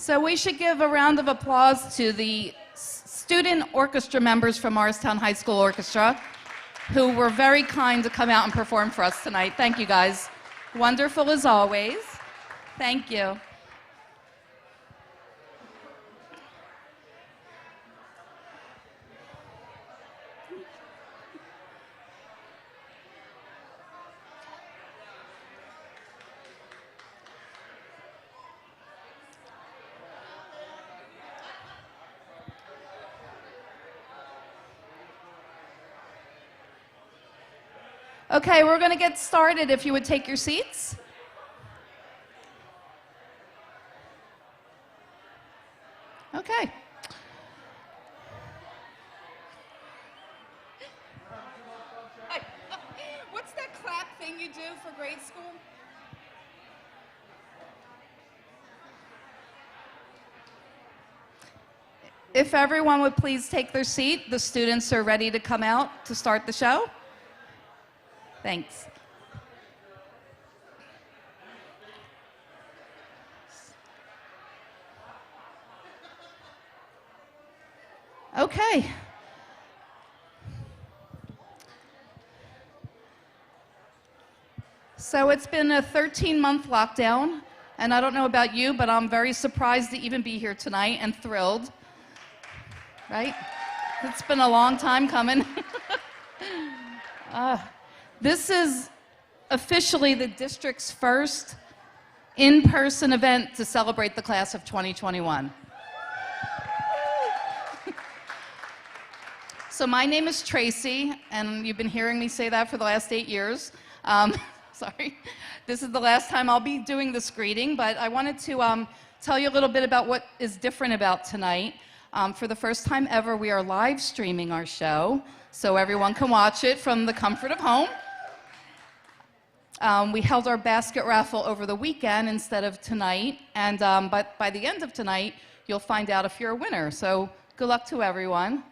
So we should give a round of applause to the student orchestra members from Morristown High School Orchestra, who were very kind to come out and perform for us tonight. Thank you, guys. Wonderful as always. Thank you. Okay, we're going to get started. If you would take your seats. Okay. What's that clap thing you do for grade school? If everyone would please take their seat, the students are ready to come out to start the show. Thanks. Okay. So it's been a 13-month lockdown, and I don't know about you, but I'm very surprised to even be here tonight and thrilled. Right? It's been a long time coming. This is officially the district's first in-person event to celebrate the class of 2021. So my name is Tracy, and you've been hearing me say that for the last 8 years. Sorry. This is the last time I'll be doing this greeting, but I wanted to tell you a little bit about what is different about tonight. For the first time ever, we are live streaming our show, so everyone can watch it from the comfort of home. We held our basket raffle over the weekend instead of tonight, and but by the end of tonight, you'll find out if you're a winner. So good luck to everyone.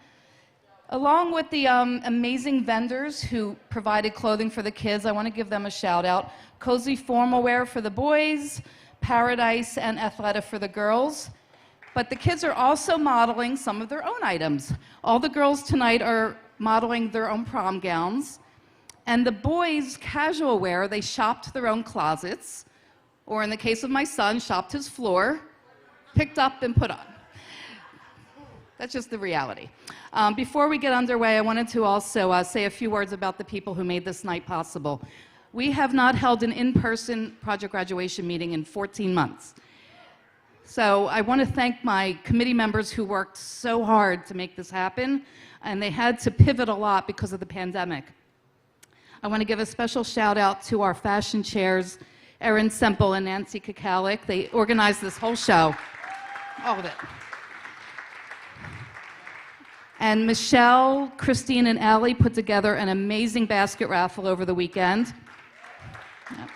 Along with the amazing vendors who provided clothing for the kids, I want to give them a shout out. Cozy Formal Wear for the boys, Paradise and Athleta for the girls. But the kids are also modeling some of their own items. All the girls tonight are modeling their own prom gowns. And the boys' casual wear, they shopped their own closets, or in the case of my son, shopped his floor, picked up and put on. That's just the reality. Before we get underway, I wanted to also say a few words about the people who made this night possible. We have not held an in-person project graduation meeting in 14 months. So I want to thank my committee members who worked so hard to make this happen, and they had to pivot a lot because of the pandemic. I want to give a special shout out to our fashion chairs, Erin Semple and Nancy Kakalik. They organized this whole show, all of it. And Michelle, Christine, and Allie put together an amazing basket raffle over the weekend. Yep.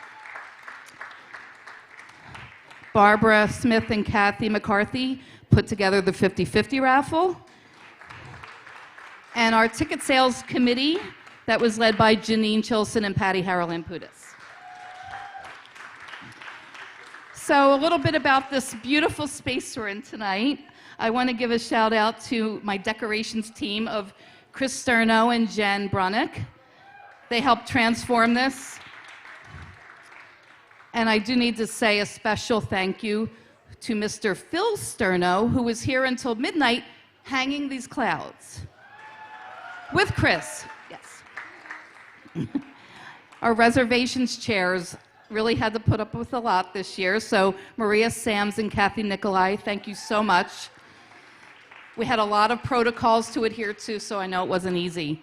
Barbara Smith and Kathy McCarthy put together the 50-50 raffle. And our ticket sales committee that was led by Janine Chilson and Patty Harrell-Putis. So a little bit about this beautiful space we're in tonight. I want to give a shout out to my decorations team of Chris Sterno and Jen Brunick. They helped transform this. And I do need to say a special thank you to Mr. Phil Sterno, who was here until midnight hanging these clouds. With Chris, yes. Our reservations chairs really had to put up with a lot this year, so Maria Sams and Kathy Nicolai, thank you so much. We had a lot of protocols to adhere to, so I know it wasn't easy.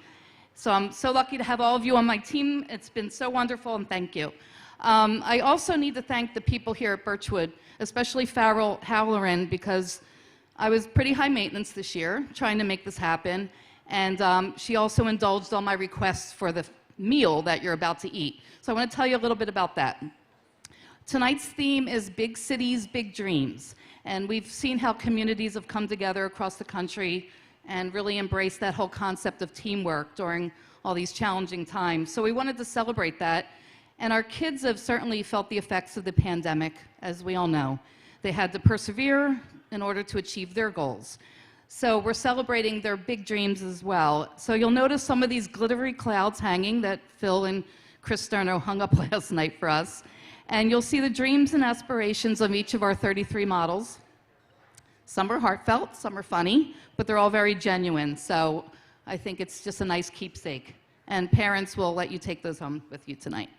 So I'm so lucky to have all of you on my team. It's been so wonderful, and thank you. I also need to thank the people here at Birchwood, especially Farrell Halloran, because I was pretty high maintenance this year, trying to make this happen, and she also indulged all my requests for the meal that you're about to eat. So I want to tell you a little bit about that. Tonight's theme is Big Cities, Big Dreams, and we've seen how communities have come together across the country and really embraced that whole concept of teamwork during all these challenging times. So we wanted to celebrate that. And our kids have certainly felt the effects of the pandemic, as we all know. They had to persevere in order to achieve their goals. So we're celebrating their big dreams as well. So you'll notice some of these glittery clouds hanging that Phil and Chris Sterno hung up last night for us. And you'll see the dreams and aspirations of each of our 33 models. Some are heartfelt, some are funny, but they're all very genuine. So I think it's just a nice keepsake. And parents will let you take those home with you tonight.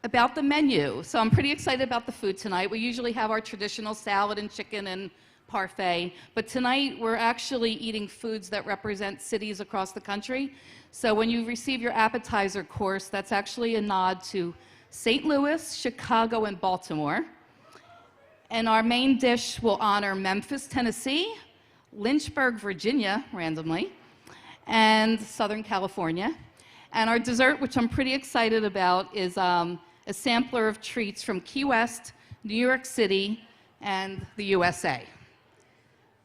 About the menu. So I'm pretty excited about the food tonight. We usually have our traditional salad and chicken and parfait, but tonight we're actually eating foods that represent cities across the country. So when you receive your appetizer course, that's actually a nod to St. Louis, Chicago, and Baltimore. And our main dish will honor Memphis, Tennessee, Lynchburg, Virginia, randomly, and Southern California. And our dessert, which I'm pretty excited about, is a sampler of treats from Key West, New York City, and the USA.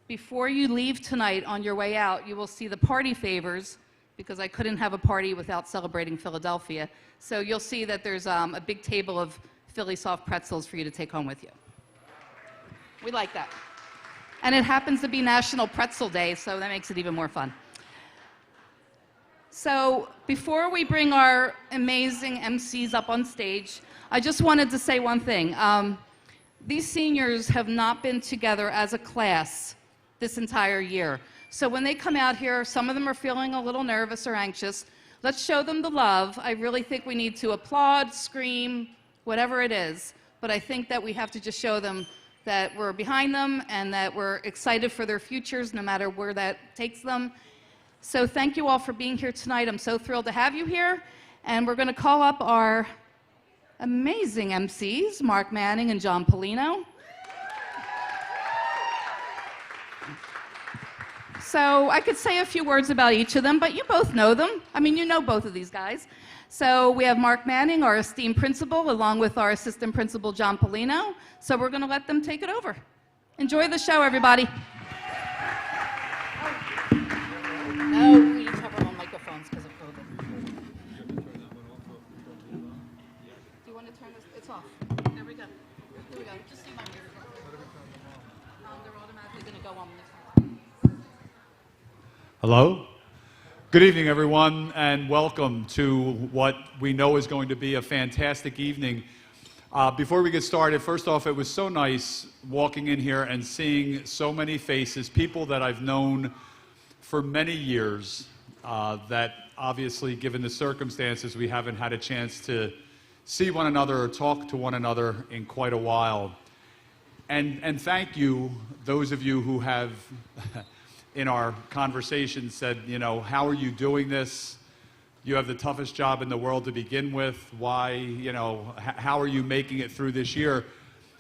Before you leave tonight, on your way out, you will see the party favors, because I couldn't have a party without celebrating Philadelphia. So you'll see that there's a big table of Philly soft pretzels for you to take home with you. We like that. And it happens to be National Pretzel Day, so that makes it even more fun. So before we bring our amazing MCs up on stage, I just wanted to say one thing. These seniors have not been together as a class this entire year. So when they come out here, some of them are feeling a little nervous or anxious. Let's show them the love. I really think we need to applaud, scream, whatever it is. But I think that we have to just show them that we're behind them and that we're excited for their futures, no matter where that takes them. So thank you all for being here tonight. I'm so thrilled to have you here. And we're going to call up our amazing MCs, Mark Manning and John Polino. So I could say a few words about each of them, but you both know them. I mean, you know both of these guys. So we have Mark Manning, our esteemed principal, along with our assistant principal, John Polino. So we're going to let them take it over. Enjoy the show, everybody. No, we each have our own microphones because of COVID. Do you want to turn this? It's off. There we go. Here we go. Just see my microphone. They're automatically going to go on. Hello. Good evening, everyone, and welcome to what we know is going to be a fantastic evening. Before we get started, first off, it was so nice walking in here and seeing so many faces, people that I've known for many years, that obviously, given the circumstances, we haven't had a chance to see one another or talk to one another in quite a while. And thank you, those of you who have in our conversation said, you know, how are you doing this? You have the toughest job in the world to begin with. Why, you know, how are you making it through this year?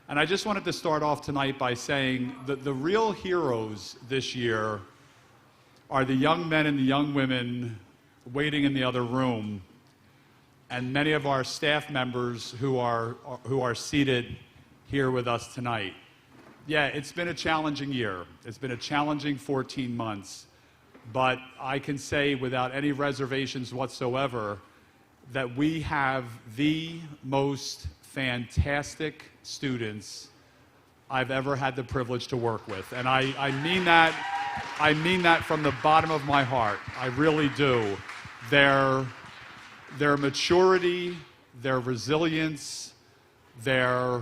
And I just wanted to start off tonight by saying that the real heroes this year are the young men and the young women waiting in the other room, and many of our staff members who are seated here with us tonight. Yeah, it's been a challenging year. It's been a challenging 14 months, but I can say without any reservations whatsoever that we have the most fantastic students I've ever had the privilege to work with. And I mean that from the bottom of my heart. I really do. Their maturity, their resilience, their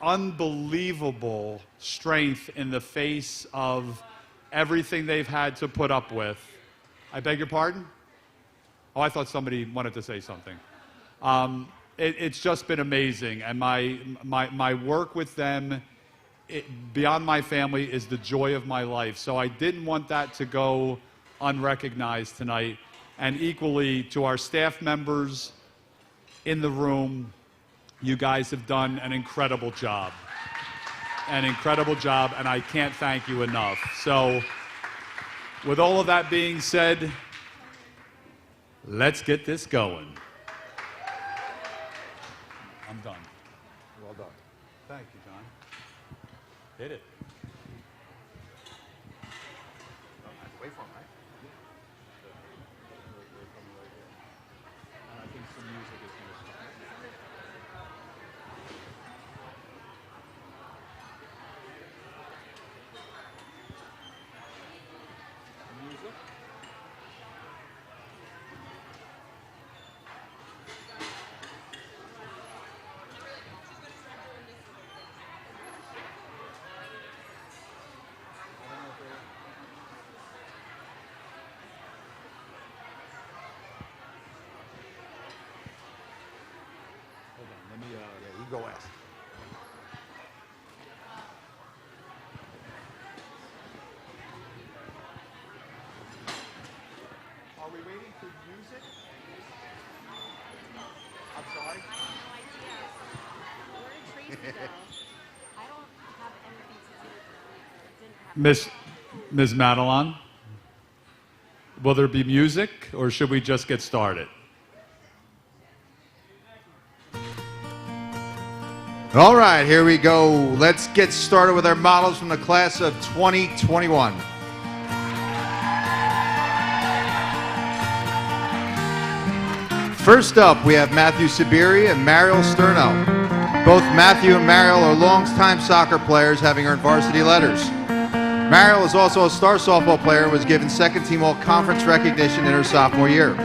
unbelievable strength in the face of everything they've had to put up with. I beg your pardon? Oh, I thought somebody wanted to say something. It's just been amazing, and my work with them, beyond my family, is the joy of my life. So I didn't want that to go unrecognized tonight. And equally to our staff members in the room, you guys have done an incredible job. An incredible job, and I can't thank you enough. So, with all of that being said, let's get this going. I'm done. Well done. Thank you, John. Hit it. Wait for him, right? And I think some music is going to start. Go last. Are we waiting for music? I'm sorry? I have no idea. Where did Tracy go? I don't have anything to do with it. Ms. Madelon, will there be music, or should we just get started? All right, here we go. Let's get started with our models from the class of 2021. First up, we have Matthew Sabiri and Mariel Sterno. Both Matthew and Mariel are longtime soccer players, having earned varsity letters. Mariel is also a star softball player and was given second-team all-conference recognition in her sophomore year.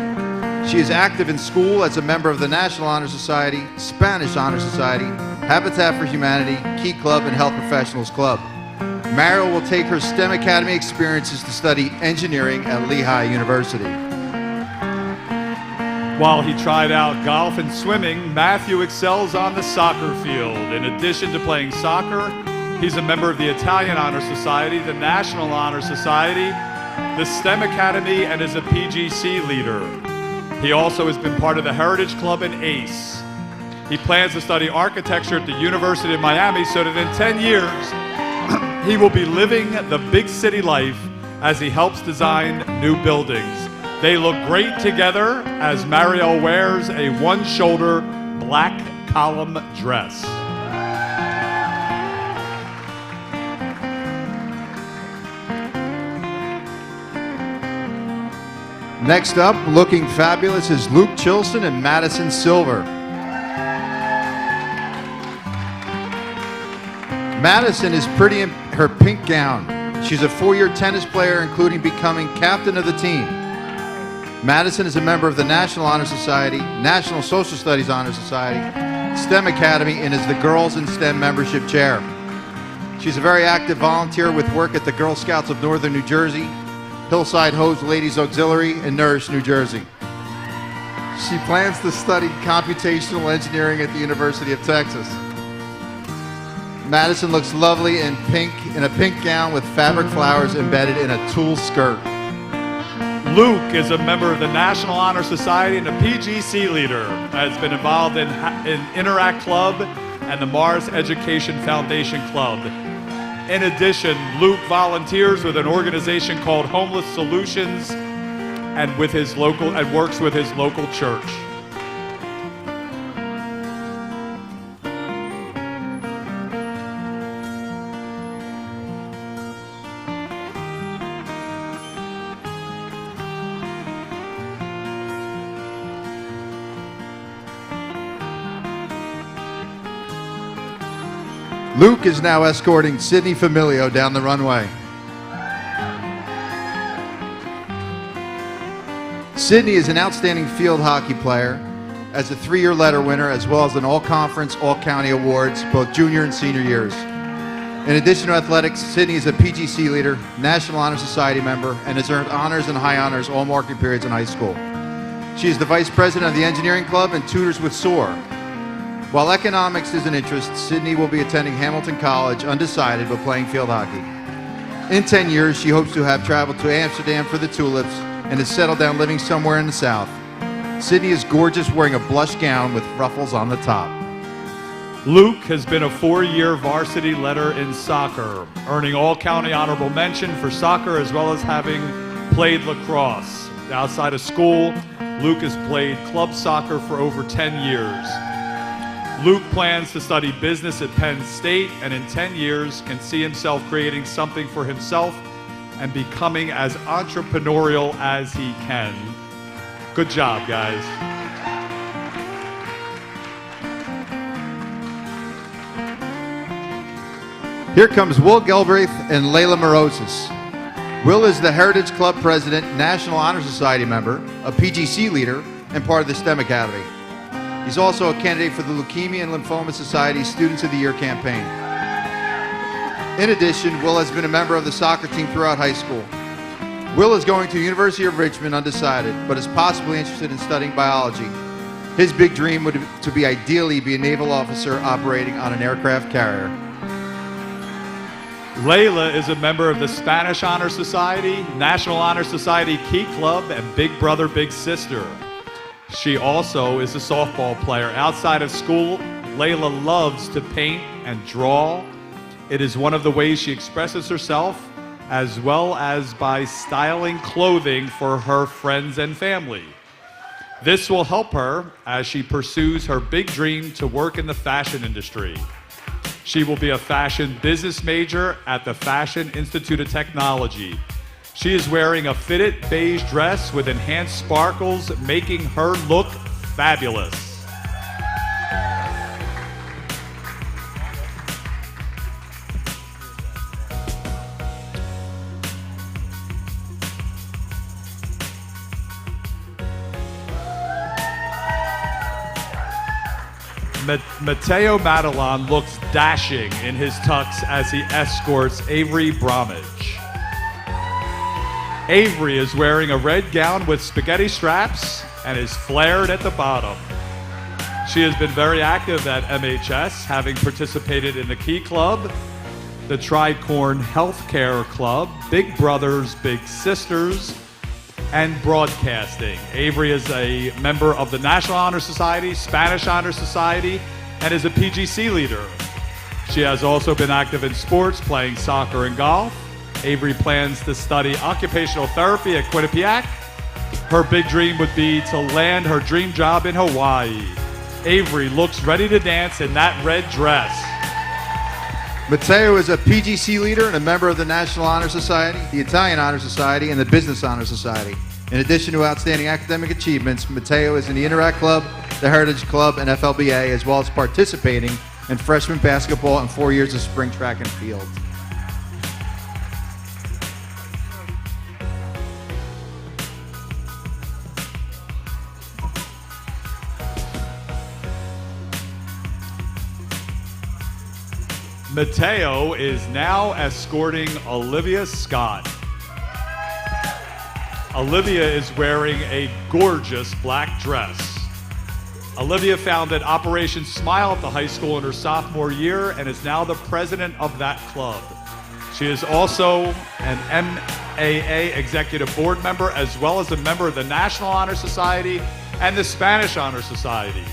She is active in school as a member of the National Honor Society, Spanish Honor Society, Habitat for Humanity, Key Club, and Health Professionals Club. Mariel will take her STEM Academy experiences to study engineering at Lehigh University. While he tried out golf and swimming, Matthew excels on the soccer field. In addition to playing soccer, he's a member of the Italian Honor Society, the National Honor Society, the STEM Academy, and is a PGC leader. He also has been part of the Heritage Club and ACE. He plans to study architecture at the University of Miami so that in 10 years, he will be living the big city life as he helps design new buildings. They look great together as Mariel wears a one-shoulder black column dress. Next up, looking fabulous, is Luke Chilson and Madison Silver. Madison is pretty in her pink gown. She's a 4-year tennis player, including becoming captain of the team. Madison is a member of the National Honor Society, National Social Studies Honor Society, STEM Academy, and is the Girls in STEM membership chair. She's a very active volunteer with work at the Girl Scouts of Northern New Jersey, Hillside Hose Ladies Auxiliary, and Nourish, New Jersey. She plans to study computational engineering at the University of Texas. Madison looks lovely in pink, in a pink gown with fabric flowers embedded in a tulle skirt. Luke is a member of the National Honor Society and a PGC leader. Has been involved in Interact Club and the Mars Education Foundation Club. In addition, Luke volunteers with an organization called Homeless Solutions and works with his local church. Luke is now escorting Sydney Familio down the runway. Sydney is an outstanding field hockey player, as a 3-year letter winner, as well as an all-conference, all-county awards, both junior and senior years. In addition to athletics, Sydney is a PGC leader, National Honor Society member, and has earned honors and high honors all marking periods in high school. She is the vice president of the engineering club and tutors with SOAR. While economics is an interest, Sydney will be attending Hamilton College, undecided, but playing field hockey. In 10 years, she hopes to have traveled to Amsterdam for the tulips and has settled down living somewhere in the South. Sydney is gorgeous, wearing a blush gown with ruffles on the top. Luke has been a 4-year varsity letter in soccer, earning all-county honorable mention for soccer as well as having played lacrosse. Outside of school, Luke has played club soccer for over 10 years. Luke plans to study business at Penn State and in 10 years can see himself creating something for himself and becoming as entrepreneurial as he can. Good job, guys. Here comes Will Galbraith and Layla Morosis. Will is the Heritage Club president, National Honor Society member, a PGC leader, and part of the STEM Academy. He's also a candidate for the Leukemia and Lymphoma Society Students of the Year campaign. In addition, Will has been a member of the soccer team throughout high school. Will is going to the University of Richmond undecided, but is possibly interested in studying biology. His big dream would to be ideally be a naval officer operating on an aircraft carrier. Layla is a member of the Spanish Honor Society, National Honor Society Key Club, and Big Brother Big Sister. She also is a softball player. Outside of school, Layla loves to paint and draw. It is one of the ways she expresses herself, as well as by styling clothing for her friends and family. This will help her as she pursues her big dream to work in the fashion industry. She will be a fashion business major at the Fashion Institute of Technology. She is wearing a fitted beige dress with enhanced sparkles, making her look fabulous. Mateo Madelon looks dashing in his tux as he escorts Avery Bromwich. Avery is wearing a red gown with spaghetti straps and is flared at the bottom. She has been very active at MHS, having participated in the Key Club, the Tricorn Healthcare Club, Big Brothers Big Sisters, and broadcasting. Avery is a member of the National Honor Society, Spanish Honor Society, and is a PGC leader. She has also been active in sports, playing soccer and golf. Avery plans to study occupational therapy at Quinnipiac. Her big dream would be to land her dream job in Hawaii. Avery looks ready to dance in that red dress. Matteo is a PGC leader and a member of the National Honor Society, the Italian Honor Society, and the Business Honor Society. In addition to outstanding academic achievements, Matteo is in the Interact Club, the Heritage Club, and FLBA, as well as participating in freshman basketball and 4 years of spring track and field. Mateo is now escorting Olivia Scott. Olivia is wearing a gorgeous black dress. Olivia founded Operation Smile at the high school in her sophomore year and is now the president of that club. She is also an MAA executive board member, as well as a member of the National Honor Society and the Spanish Honor Society.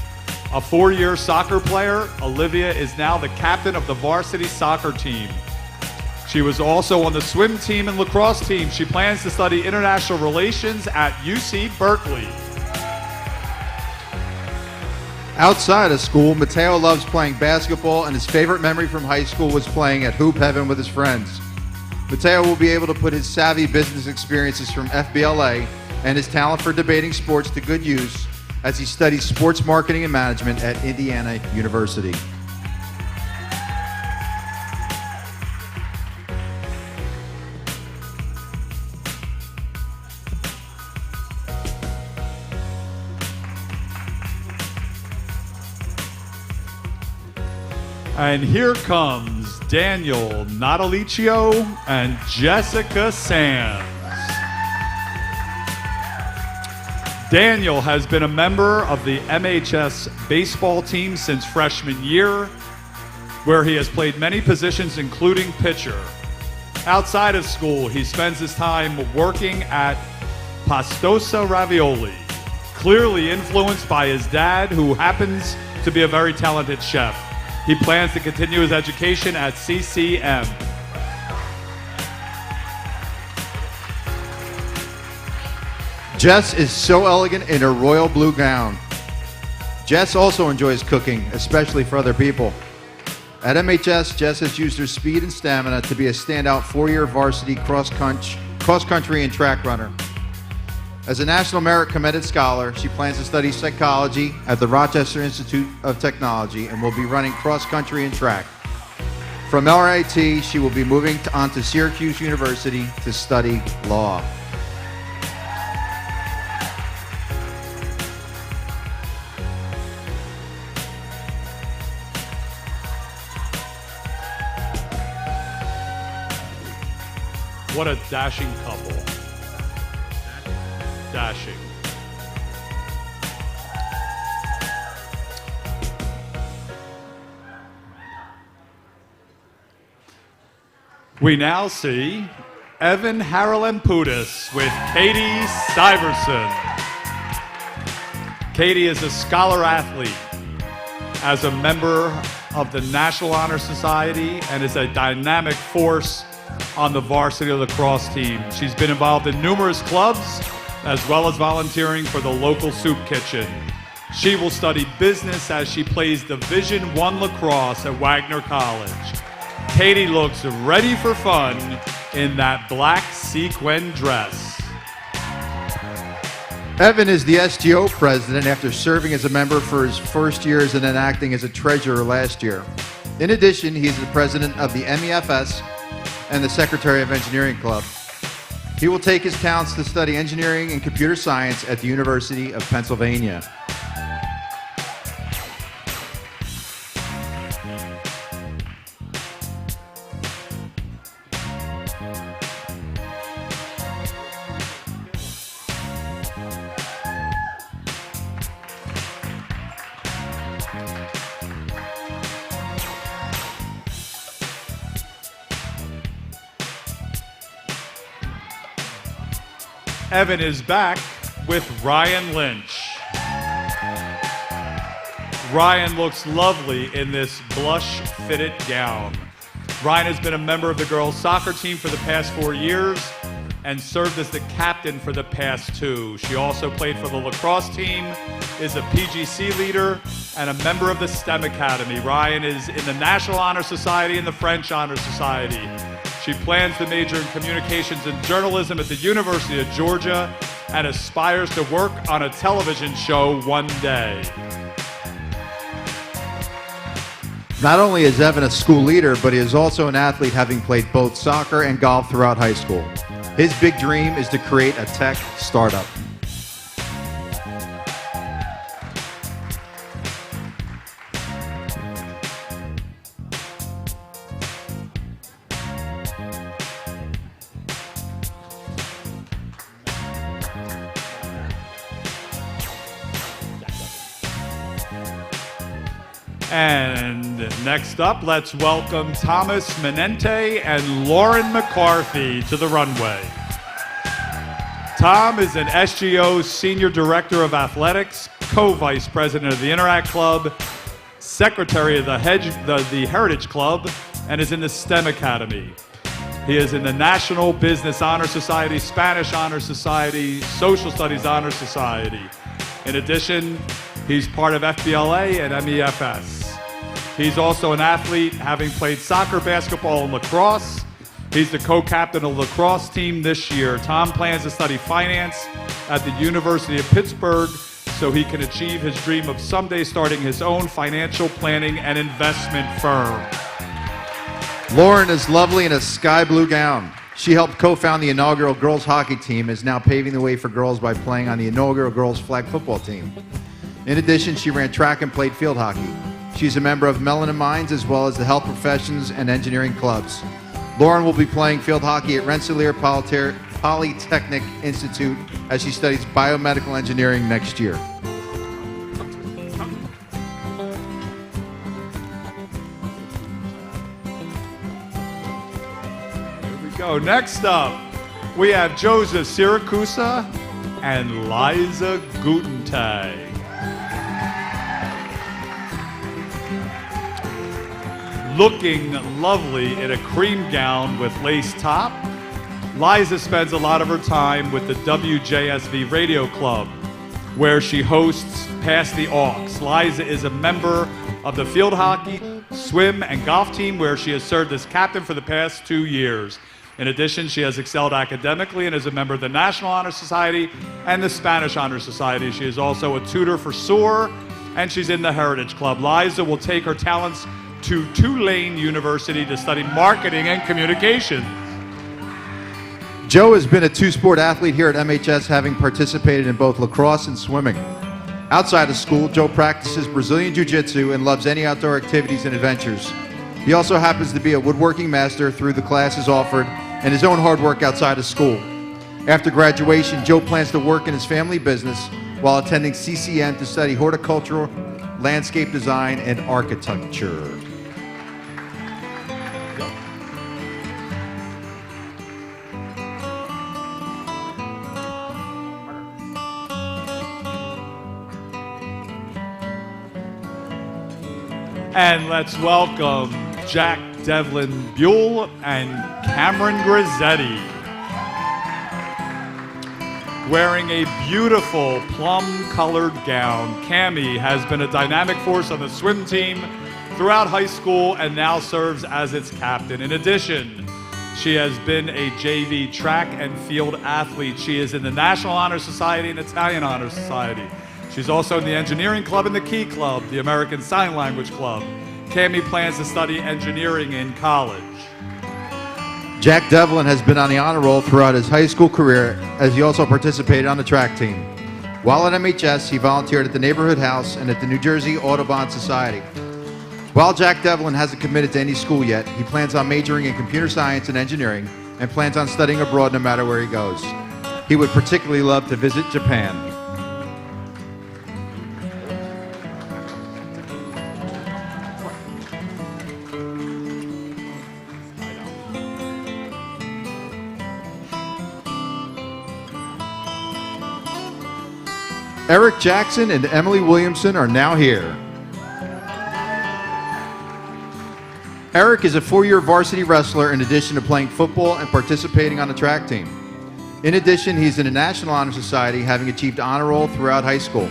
A 4-year soccer player, Olivia is now the captain of the varsity soccer team. She was also on the swim team and lacrosse team. She plans to study international relations at UC Berkeley. Outside of school, Matteo loves playing basketball, and his favorite memory from high school was playing at Hoop Heaven with his friends. Matteo will be able to put his savvy business experiences from FBLA and his talent for debating sports to good use as he studies sports marketing and management at Indiana University. And here comes Daniel Natalicio and Jessica Sands. Daniel has been a member of the MHS baseball team since freshman year, where he has played many positions, including pitcher. Outside of school, he spends his time working at Pastosa Ravioli, clearly influenced by his dad, who happens to be a very talented chef. He plans to continue his education at CCM. Jess is so elegant in her royal blue gown. Jess also enjoys cooking, especially for other people. At MHS, Jess has used her speed and stamina to be a standout 4-year varsity cross-country and track runner. As a National Merit Commended Scholar, she plans to study psychology at the Rochester Institute of Technology and will be running cross-country and track. From RIT, she will be moving on to Syracuse University to study law. What a dashing couple. Dashing. We now see Evan Haralampudis with Katie Syverson. Katie is a scholar athlete, as a member of the National Honor Society, and is a dynamic force on the varsity lacrosse team. She's been involved in numerous clubs, as well as volunteering for the local soup kitchen. She will study business as she plays Division I lacrosse at Wagner College. Katie looks ready for fun in that black sequin dress. Evan is the SGO president after serving as a member for his first years and then acting as a treasurer last year. In addition, he is the president of the MEFS and the secretary of Engineering Club. He will take his talents to study engineering and computer science at the University of Pennsylvania. Evan is back with Ryan Lynch. Ryan looks lovely in this blush-fitted gown. Ryan has been a member of the girls' soccer team for the past 4 years and served as the captain for the past 2. She also played for the lacrosse team, is a PGC leader, and a member of the STEM Academy. Ryan is in the National Honor Society and the French Honor Society. She plans to major in communications and journalism at the University of Georgia and aspires to work on a television show one day. Not only is Evan a school leader, but he is also an athlete, having played both soccer and golf throughout high school. His big dream is to create a tech startup. And next up, let's welcome Thomas Menente and Lauren McCarthy to the runway. Tom is an SGO Senior Director of Athletics, co-vice president of the Interact Club, secretary of the Heritage Club, and is in the STEM Academy. He is in the National Business Honor Society, Spanish Honor Society, Social Studies Honor Society. In addition, he's part of FBLA and MEFS. He's also an athlete, having played soccer, basketball, and lacrosse. He's the co-captain of the lacrosse team this year. Tom plans to study finance at the University of Pittsburgh so he can achieve his dream of someday starting his own financial planning and investment firm. Lauren is lovely in a sky blue gown. She helped co-found the inaugural girls hockey team and is now paving the way for girls by playing on the inaugural girls flag football team. In addition, she ran track and played field hockey. She's a member of Melanin Minds as well as the health professions and engineering clubs. Lauren will be playing field hockey at Rensselaer Polytechnic Institute as she studies biomedical engineering next year. Here we go. Next up, we have Joseph Siracusa and Liza Gutentag. Looking lovely in a cream gown with lace top, Liza spends a lot of her time with the WJSV Radio Club, where she hosts Past the Aux. Liza is a member of the field hockey, swim, and golf team, where she has served as captain for the past 2 years. In addition, she has excelled academically and is a member of the National Honor Society and the Spanish Honor Society. She is also a tutor for SOAR, and she's in the Heritage Club. Liza will take her talents to Tulane University to study marketing and communication. Joe has been a two-sport athlete here at MHS, having participated in both lacrosse and swimming. Outside of school, Joe practices Brazilian Jiu-Jitsu and loves any outdoor activities and adventures. He also happens to be a woodworking master through the classes offered and his own hard work outside of school. After graduation, Joe plans to work in his family business while attending CCN to study horticultural, landscape design, and architecture. And let's welcome Jack Devlin Buell and Cameron Grizzetti. Wearing a beautiful plum-colored gown, Cammie has been a dynamic force on the swim team throughout high school and now serves as its captain. In addition, she has been a JV track and field athlete. She is in the National Honor Society and Italian Honor Society. She's also in the Engineering Club and the Key Club, the American Sign Language Club. Cammie plans to study engineering in college. Jack Devlin has been on the honor roll throughout his high school career, as he also participated on the track team. While at MHS, he volunteered at the Neighborhood House and at the New Jersey Audubon Society. While Jack Devlin hasn't committed to any school yet, he plans on majoring in computer science and engineering and plans on studying abroad no matter where he goes. He would particularly love to visit Japan. Eric Jackson and Emily Williamson are now here. Eric is a 4-year varsity wrestler in addition to playing football and participating on the track team. In addition, he's in the National Honor Society, having achieved honor roll throughout high school.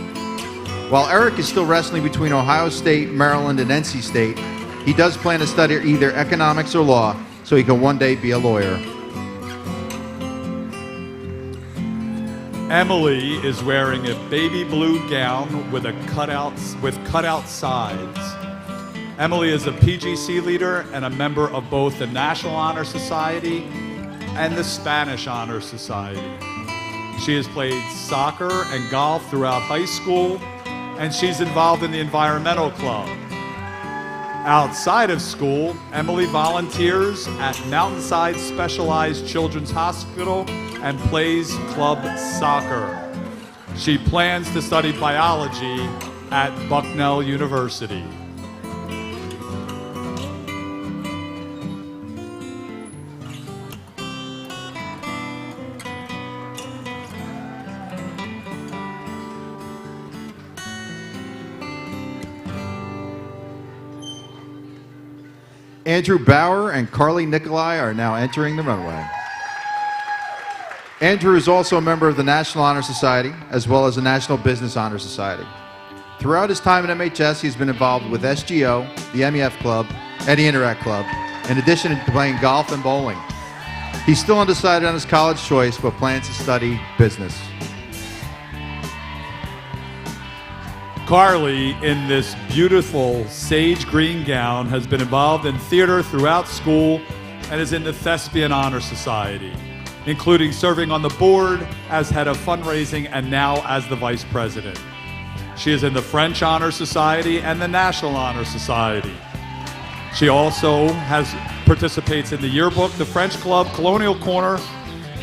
While Eric is still wrestling between Ohio State, Maryland, and NC State, he does plan to study either economics or law so he can one day be a lawyer. Emily is wearing a baby blue gown with cutout sides. Emily is a PGC leader and a member of both the National Honor Society and the Spanish Honor Society. She has played soccer and golf throughout high school, and she's involved in the Environmental Club. Outside of school, Emily volunteers at Mountainside Specialized Children's Hospital and plays club soccer. She plans to study biology at Bucknell University. Andrew Bauer and Carly Nicolai are now entering the runway. Andrew is also a member of the National Honor Society, as well as the National Business Honor Society. Throughout his time at MHS, he's been involved with SGO, the MEF Club, and the Interact Club, in addition to playing golf and bowling. He's still undecided on his college choice, but plans to study business. Carly, in this beautiful sage green gown, has been involved in theater throughout school and is in the Thespian Honor Society, including serving on the board as head of fundraising and now as the vice president. She is in the French Honor Society and the National Honor Society. She also participates in the yearbook, the French Club, Colonial Corner,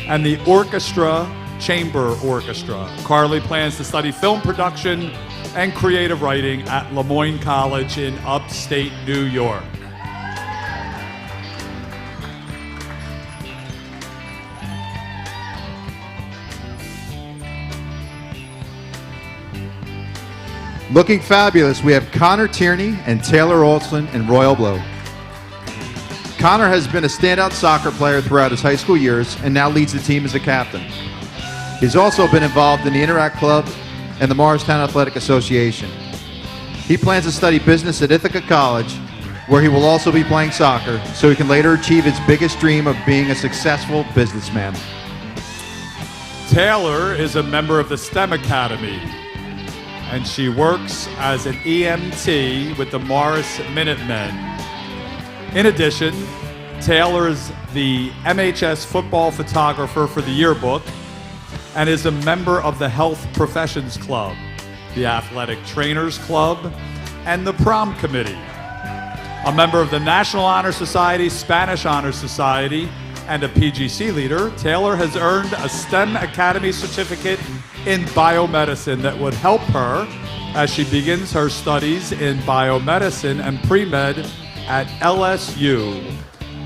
and the orchestra, Chamber Orchestra. Carly plans to study film production and creative writing at Lemoyne College in upstate New York. Looking fabulous, we have Connor Tierney and Taylor Olson in royal blue. Connor has been a standout soccer player throughout his high school years and now leads the team as a captain. He's also been involved in the Interact Club and the Morristown Athletic Association. He plans to study business at Ithaca College, where he will also be playing soccer, so he can later achieve his biggest dream of being a successful businessman. Taylor is a member of the STEM Academy, and she works as an EMT with the Morris Minutemen. In addition, Taylor is the MHS football photographer for the yearbook and is a member of the Health Professions Club, the Athletic Trainers Club, and the Prom Committee. A member of the National Honor Society, Spanish Honor Society, and a PGC leader, Taylor has earned a STEM Academy certificate in biomedicine that would help her as she begins her studies in biomedicine and pre-med at LSU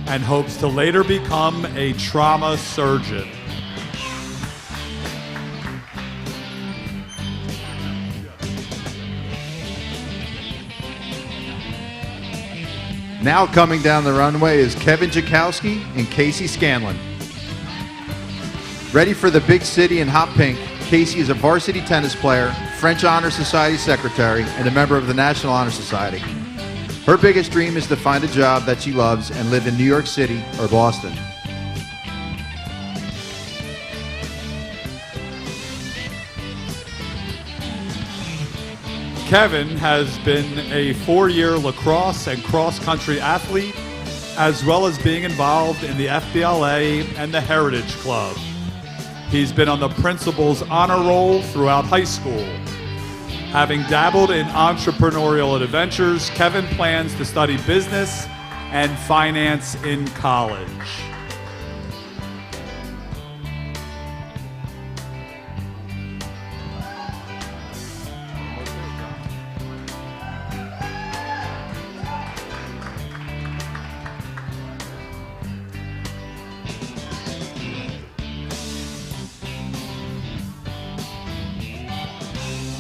and hopes to later become a trauma surgeon. Now coming down the runway is Kevin Jakowski and Casey Scanlon. Ready for the big city in hot pink, Casey is a varsity tennis player, French Honor Society secretary, and a member of the National Honor Society. Her biggest dream is to find a job that she loves and live in New York City or Boston. Kevin has been a 4-year lacrosse and cross-country athlete, as well as being involved in the FBLA and the Heritage Club. He's been on the principal's honor roll throughout high school. Having dabbled in entrepreneurial adventures, Kevin plans to study business and finance in college.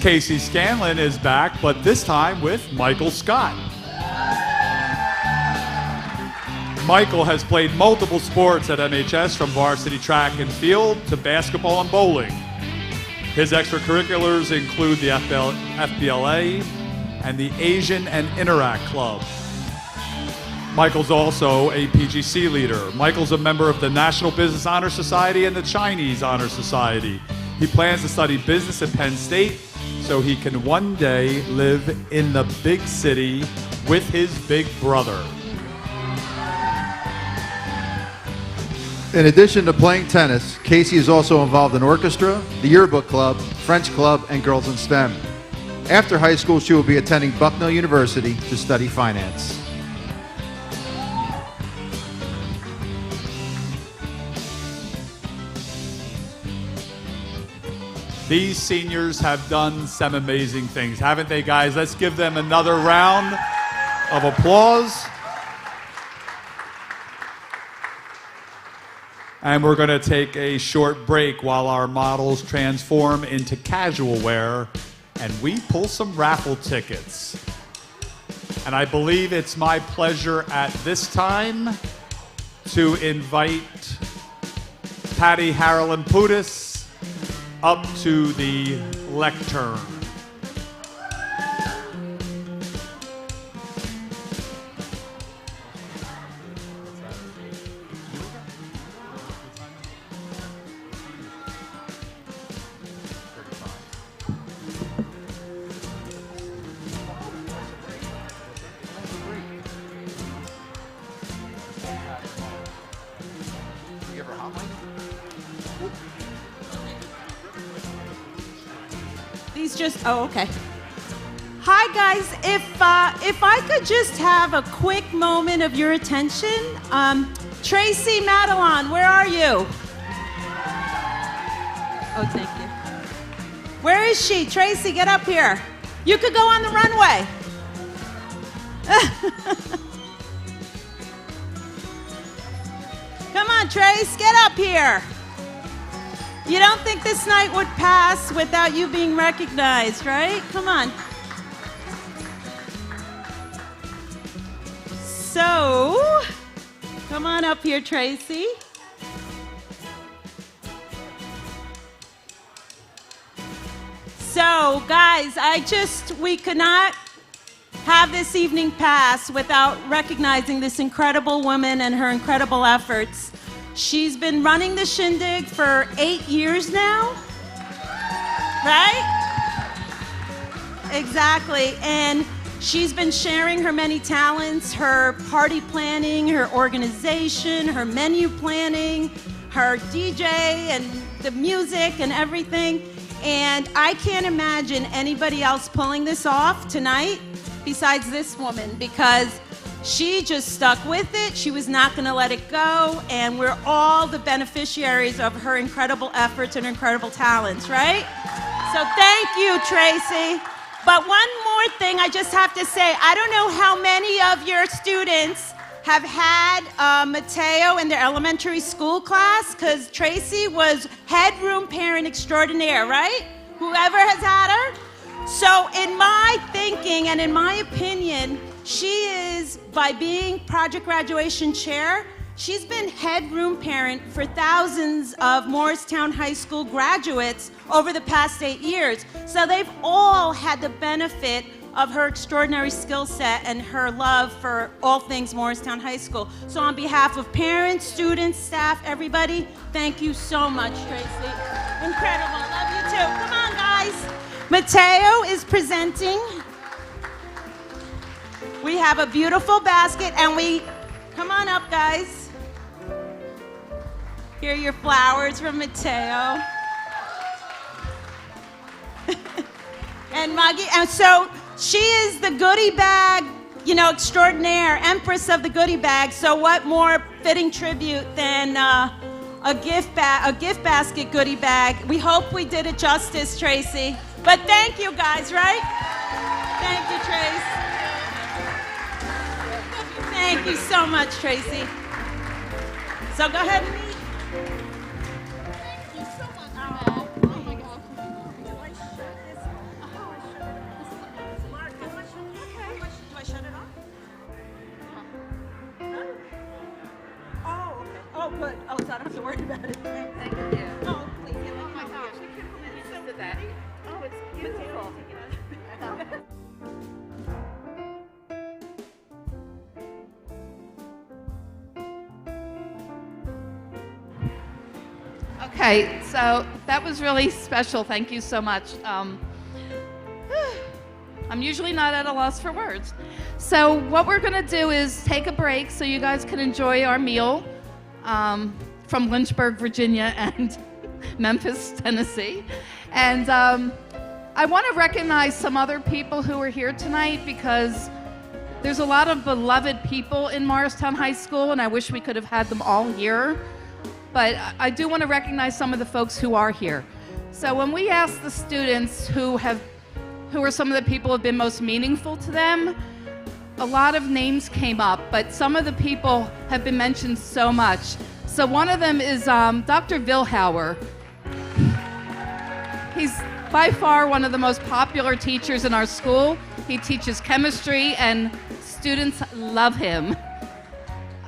Casey Scanlon is back, but this time with Michael Scott. Michael has played multiple sports at MHS, from varsity track and field to basketball and bowling. His extracurriculars include the FBLA and the Asian and Interact Club. Michael's also a PGC leader. Michael's a member of the National Business Honor Society and the Chinese Honor Society. He plans to study business at Penn State so he can one day live in the big city with his big brother. In addition to playing tennis, Casey is also involved in orchestra, the yearbook club, French club, and Girls in STEM. After high school, she will be attending Bucknell University to study finance. These seniors have done some amazing things, haven't they, guys? Let's give them another round of applause. And we're going to take a short break while our models transform into casual wear and we pull some raffle tickets. And I believe it's my pleasure at this time to invite Patty Harlan-Putis up to the lectern. Oh, okay. Hi, guys. If I could just have a quick moment of your attention. Tracy Madelon, where are you? Oh, thank you. Where is she? Tracy, get up here. You could go on the runway. Come on, Trace, get up here. You don't think this night would pass without you being recognized, right? Come on. So, come on up here, Tracy. So, guys, we could not have this evening pass without recognizing this incredible woman and her incredible efforts. She's been running the Shindig for 8 years now, right? Exactly, and she's been sharing her many talents, her party planning, her organization, her menu planning, her DJ and the music and everything. And I can't imagine anybody else pulling this off tonight besides this woman, because she just stuck with it. She was not going to let it go, and we're all the beneficiaries of her incredible efforts and her incredible talents, right? So thank you, Tracy. But one more thing I just have to say. I don't know how many of your students have had Mateo in their elementary school class, because Tracy was headroom parent extraordinaire, right? Whoever has had her. So in my thinking and in my opinion, She is, by being project graduation chair, she's been head room parent for thousands of Morristown High School graduates over the past 8 years. So they've all had the benefit of her extraordinary skill set and her love for all things Morristown High School. So on behalf of parents, students, staff, everybody, thank you so much, Tracy. Incredible. Love you too. Come on, guys. Mateo is presenting. We have a beautiful basket, and come on up, guys. Here are your flowers from Mateo. And Maggie, and so she is the goodie bag, extraordinaire, empress of the goodie bag. So what more fitting tribute than a gift basket goodie bag? We hope we did it justice, Tracy. But thank you guys, right? Thank you, Trace. Thank you so much, Tracy. So go ahead and eat. Thank you so much, Matt. Oh my gosh. Do I shut this off? Oh, I shut it off. Mark, do I shut it off? Do I shut it off? Oh, okay. Oh, good. Oh, so I don't have to worry about it. Thank you. Oh, please. Oh my gosh. I can't believe you did that. Oh, it's beautiful. Okay, so that was really special. Thank you so much. I'm usually not at a loss for words. So what we're going to do is take a break so you guys can enjoy our meal from Lynchburg, Virginia, and Memphis, Tennessee. And I want to recognize some other people who are here tonight because there's a lot of beloved people in Morristown High School, and I wish we could have had them all here. But I do want to recognize some of the folks who are here. So when we asked the students who are some of the people who have been most meaningful to them, a lot of names came up, but some of the people have been mentioned so much. So one of them is Dr. Vilhauer. He's by far one of the most popular teachers in our school. He teaches chemistry and students love him.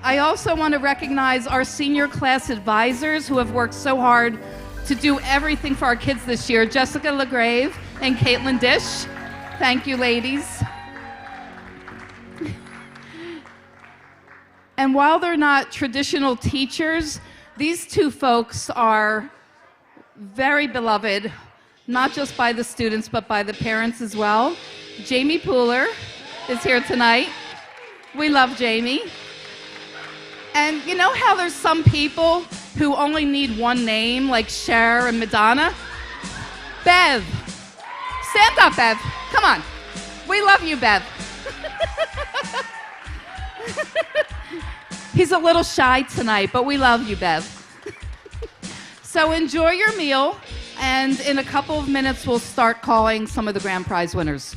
I also want to recognize our senior class advisors who have worked so hard to do everything for our kids this year. Jessica LaGrave and Caitlin Dish. Thank you, ladies. And while they're not traditional teachers, these two folks are very beloved, not just by the students, but by the parents as well. Jamie Pooler is here tonight. We love Jamie. And you know how there's some people who only need one name, like Cher and Madonna? Bev. Stand up, Bev. Come on. We love you, Bev. He's a little shy tonight, but we love you, Bev. So enjoy your meal, and in a couple of minutes, we'll start calling some of the grand prize winners.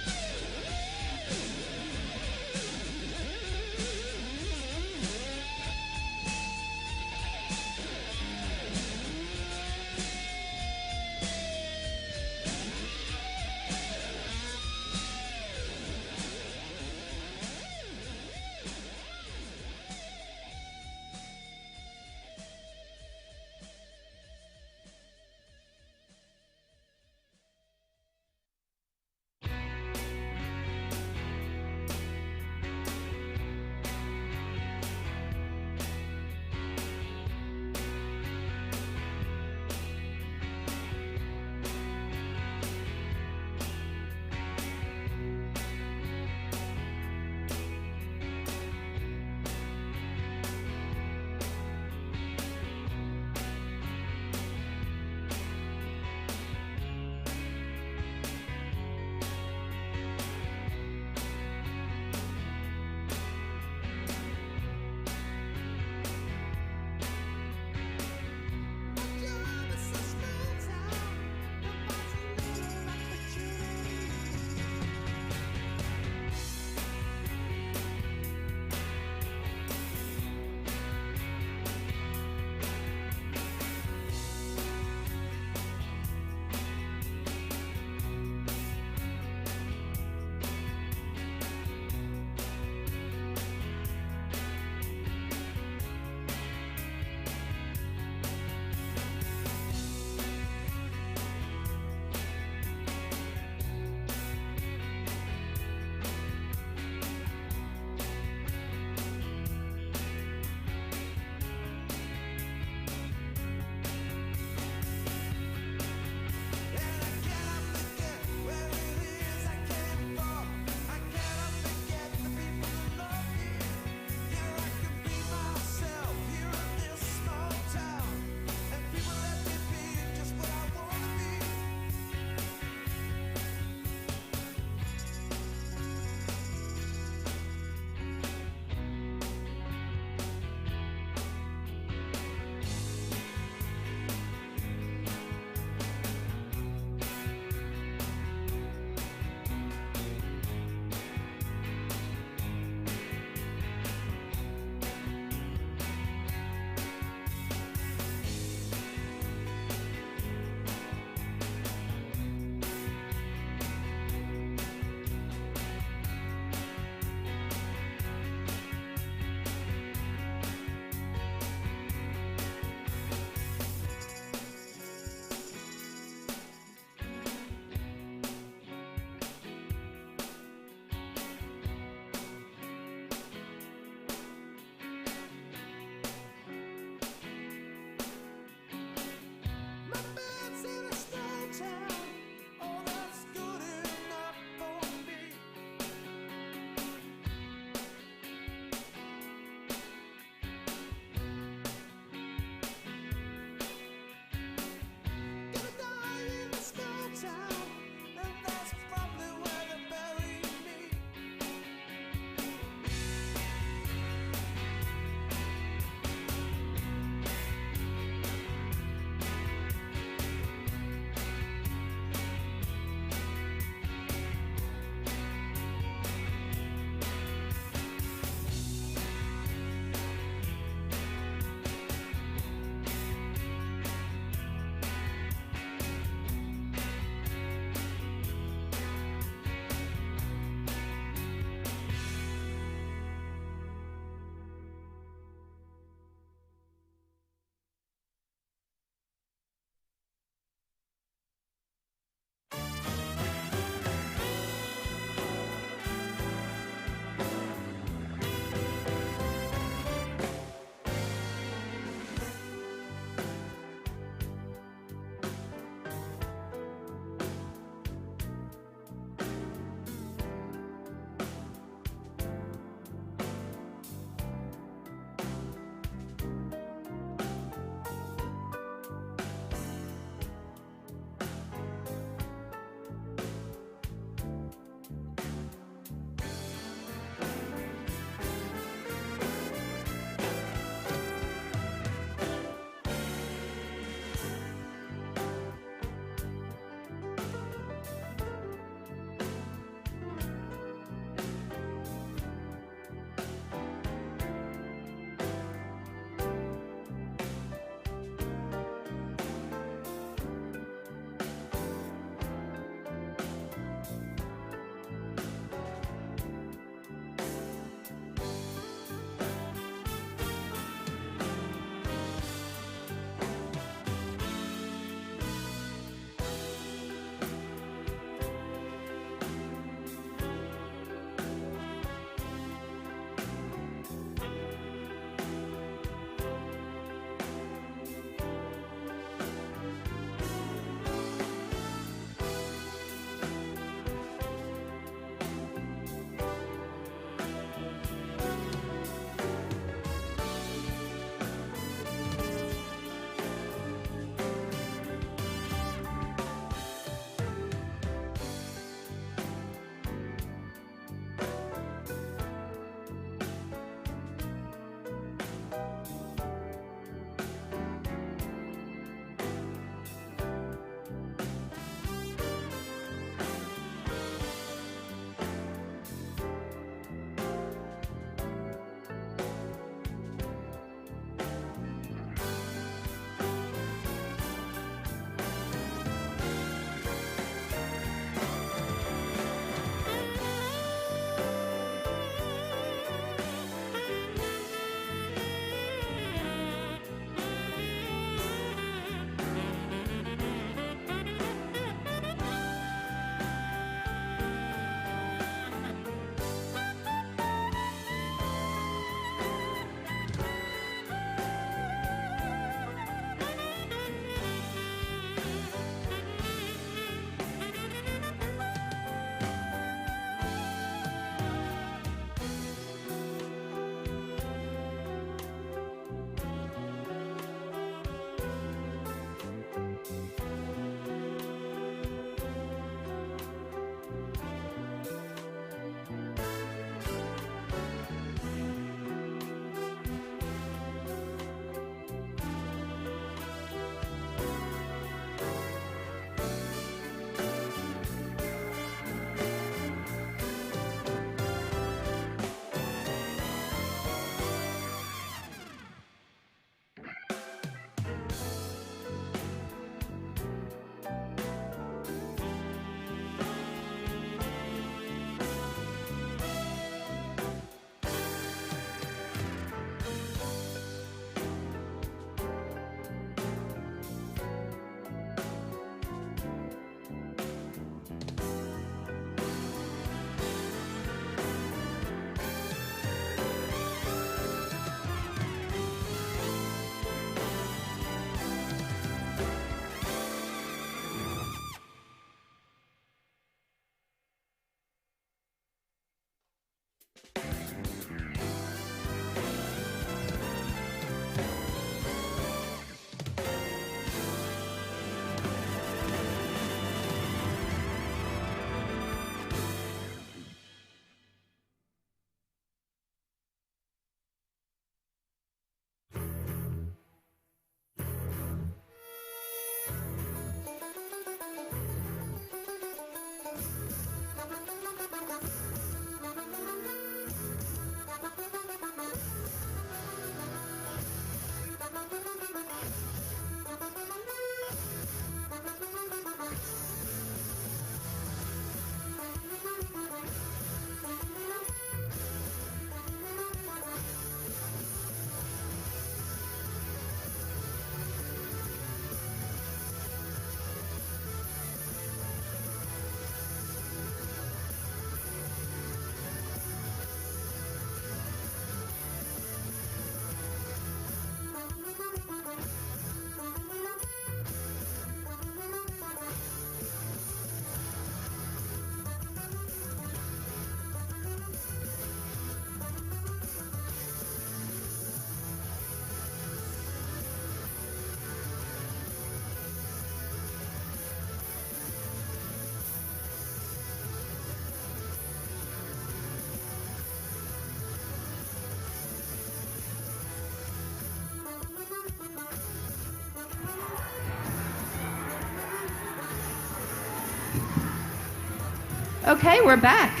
Okay, we're back.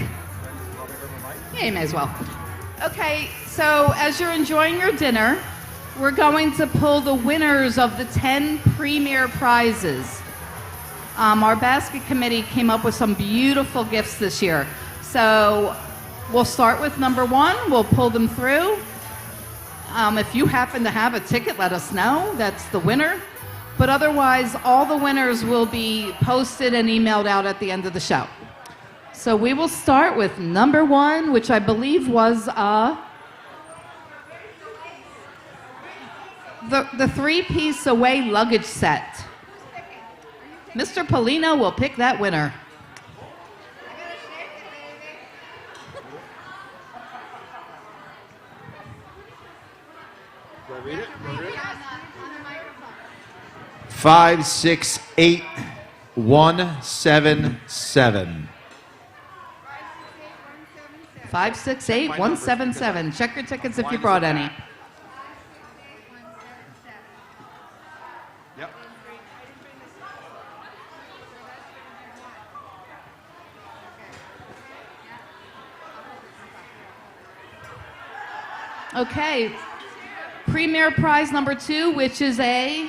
Yeah, you may as well. Okay, so as you're enjoying your dinner, we're going to pull the winners of the 10 premier prizes. Our basket committee came up with some beautiful gifts this year. So we'll start with number 1. We'll pull them through. If you happen to have a ticket, let us know. That's the winner. But otherwise, all the winners will be posted and emailed out at the end of the show. So we will start with number 1, which I believe was the 3-piece away luggage set. Mr. Polino will pick that winner. Do I read it? 568177. 568177. Check your tickets if you brought any. Yep. Okay. Premier prize number 2, which is a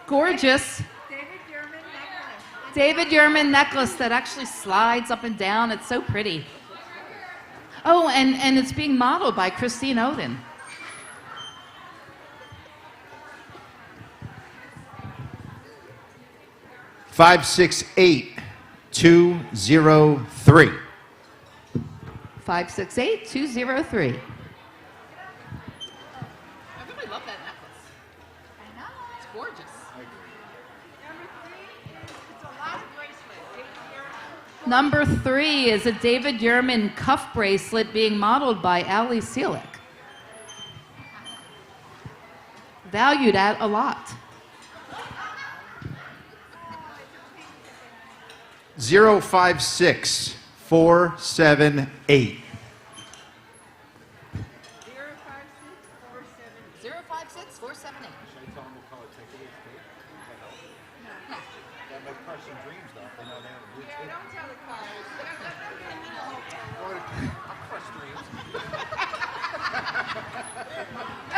gorgeous David Yurman necklace that actually slides up and down. It's so pretty. Oh, and it's being modeled by Christine Oden. Five, 568203. 568203. I really love that necklace. I know. It's gorgeous. Number 3 is a David Yurman cuff bracelet being modeled by Ali Seelig. Valued at a lot. 056478. 056478.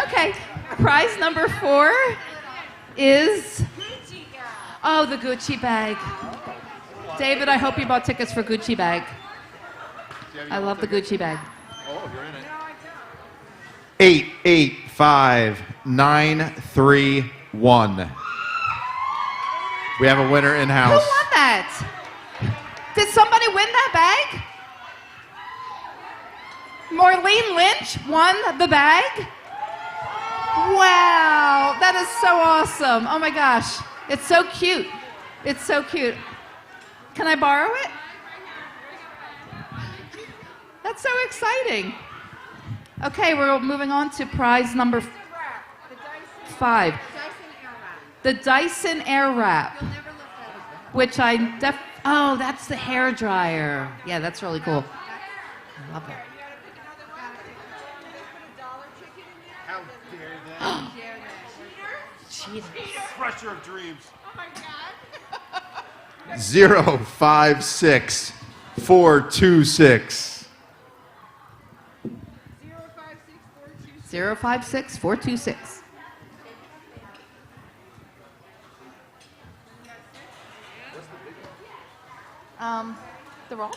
Okay, prize number 4 is the Gucci bag. David, I hope you bought tickets for Gucci bag. I love the Gucci bag. Oh, you're in it. 885931. We have a winner in Who house. won that? Did somebody win that bag? Maureen Lynch won the bag? Wow, that is so awesome. Oh my gosh, it's so cute. It's so cute. Can I borrow it? That's so exciting. Okay, we're moving on to prize number 5. The Dyson Airwrap. Which oh, that's the hair dryer. Yeah, that's really cool. I love that. How dare they? Cheaters. Crusher of dreams. 056426. 056426. They're all?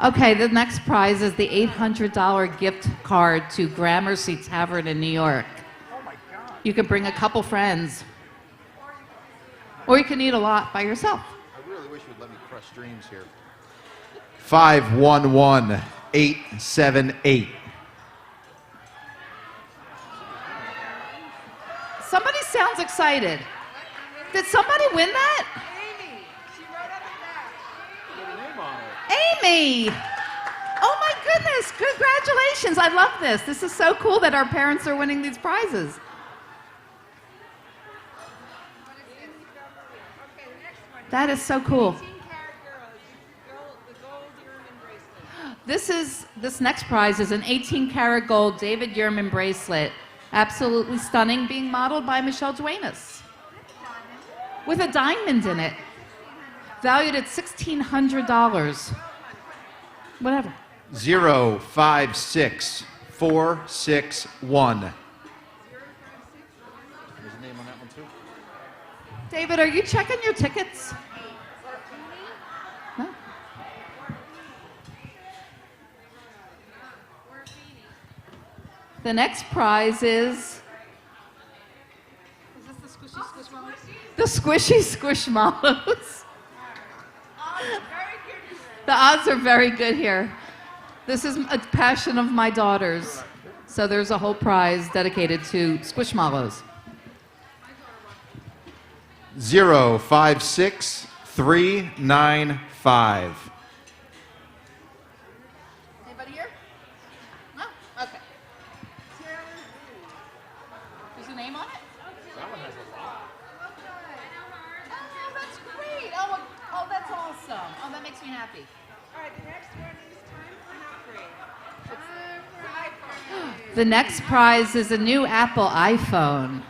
Okay, the next prize is the $800 gift card to Gramercy Tavern in New York. You can bring a couple friends. Or you can eat a lot by yourself. I really wish you'd let me crush dreams here. 511878. Somebody sounds excited. Did somebody win that? Amy! Oh my goodness, congratulations. I love this. This is so cool that our parents are winning these prizes. That is so cool. This next prize is an 18-karat gold David Yurman bracelet Absolutely stunning, being modeled by Michelle Duenas. With a diamond in it. Valued at $1,600. Whatever. 056461. There's a name on that one too. David, are you checking your tickets? No? The next prize is the Squishy Squishmallows. The odds are very good here. This is a passion of my daughter's. So there's a whole prize dedicated to Squishmallows. 056395. Anybody here? No? Okay. There's a name on it? That one has a lot. Oh, that's great. Oh, that's awesome. Oh, that makes me happy. The next prize is a new Apple iPhone.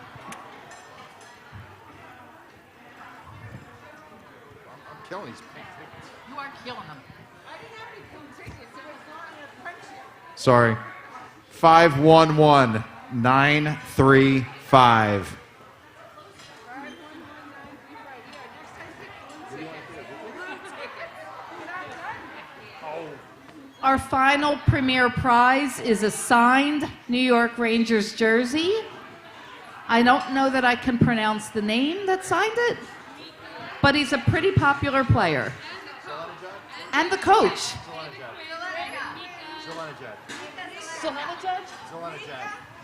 I'm killing these pink tickets. You are killing them. Sorry. 511935. Our final premier prize is a signed New York Rangers jersey. I don't know that I can pronounce the name that signed it, but he's a pretty popular player. And the coach.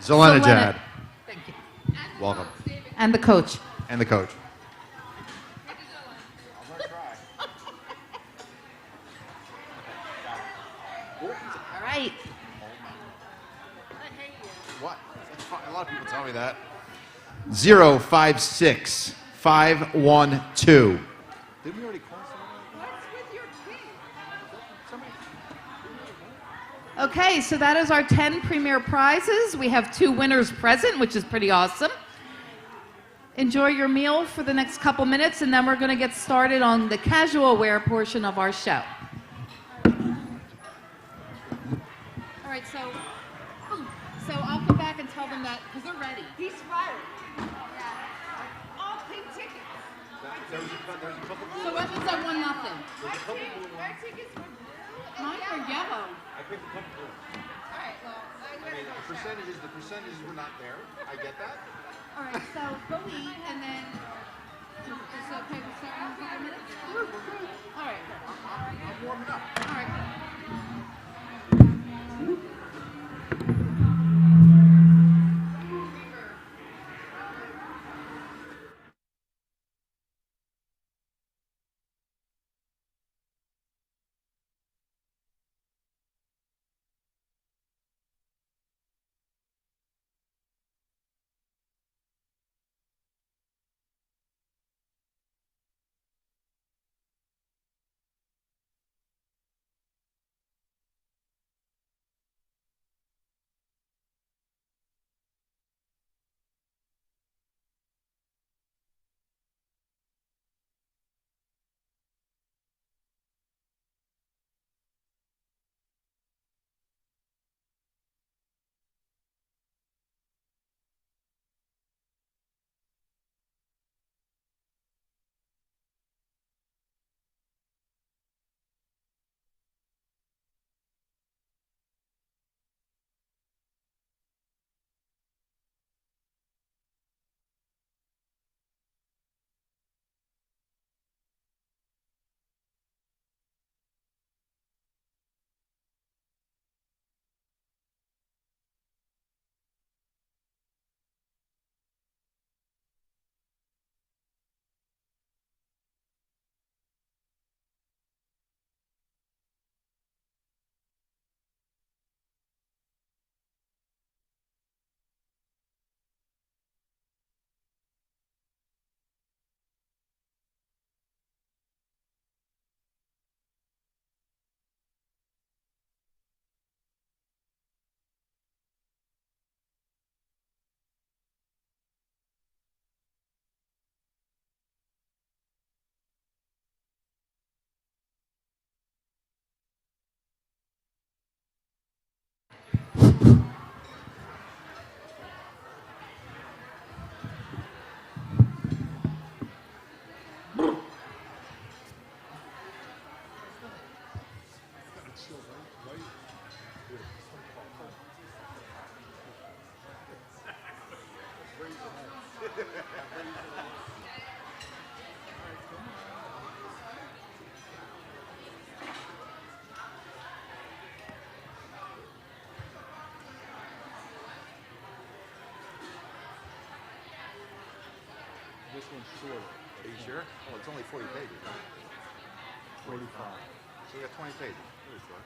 Zelenajad. Thank you. Welcome. And the coach. And the coach. All right. What? A lot of people tell me that. 056512. Did we already call someone? Okay, so that is our 10 premier prizes. We have 2 winners present, which is pretty awesome. Enjoy your meal for the next couple minutes, and then we're going to get started on the casual wear portion of our show. All right, so I'll go back and tell them that, because they're ready. He's fired. All pink tickets. There's a couple So what was that 1-0? My tickets were blue. Mine were yellow. I picked a couple blue. All right, well, I The percentages were not there. I get that. All right, so go eat, and then, is it okay to start in a couple minutes? All right. I'm warming up. All right. this one's shorter. Are you sure? Oh, it's only 40 pages. 45. So we got 20 pages. Really short.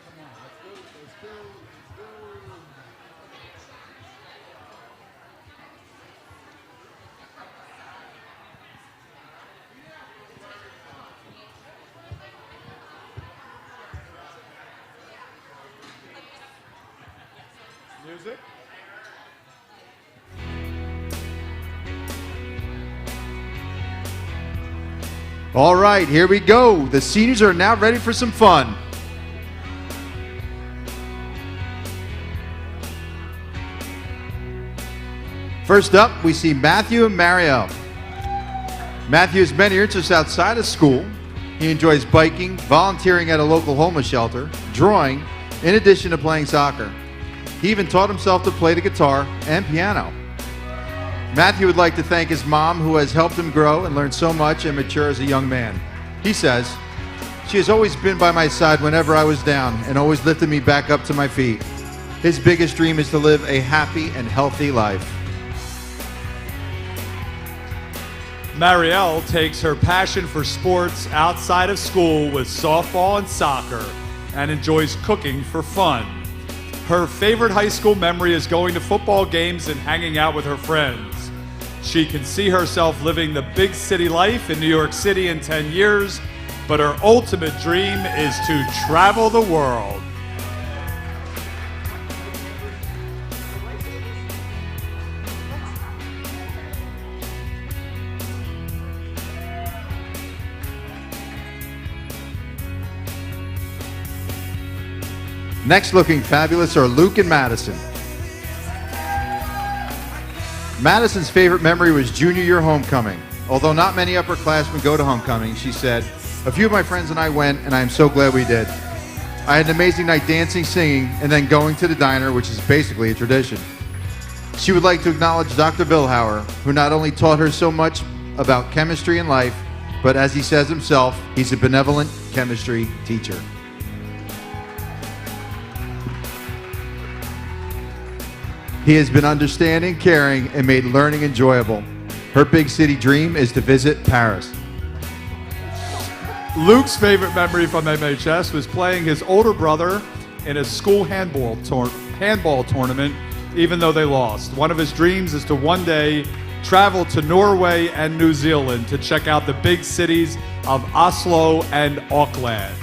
Come on, let's go, let's go, let's go. Music. All right, here we go. The seniors are now ready for some fun. First up, we see Matthew and Marielle. Matthew has many interests outside of school. He enjoys biking, volunteering at a local homeless shelter, drawing, in addition to playing soccer. He even taught himself to play the guitar and piano. Matthew would like to thank his mom, who has helped him grow and learn so much and mature as a young man. He says, "She has always been by my side whenever I was down and always lifted me back up to my feet." His biggest dream is to live a happy and healthy life. Marielle takes her passion for sports outside of school with softball and soccer and enjoys cooking for fun. Her favorite high school memory is going to football games and hanging out with her friends. She can see herself living the big city life in New York City in 10 years, but her ultimate dream is to travel the world. Next looking fabulous are Luke and Madison. Madison's favorite memory was junior year homecoming. Although not many upperclassmen go to homecoming, she said, "A few of my friends and I went, and I am so glad we did. I had an amazing night dancing, singing, and then going to the diner, which is basically a tradition." She would like to acknowledge Dr. Billhauer, who not only taught her so much about chemistry and life, but as he says himself, he's a benevolent chemistry teacher. He has been understanding, caring, and made learning enjoyable. Her big city dream is to visit Paris. Luke's favorite memory from MHS was playing his older brother in a school handball tournament, even though they lost. One of his dreams is to one day travel to Norway and New Zealand to check out the big cities of Oslo and Auckland.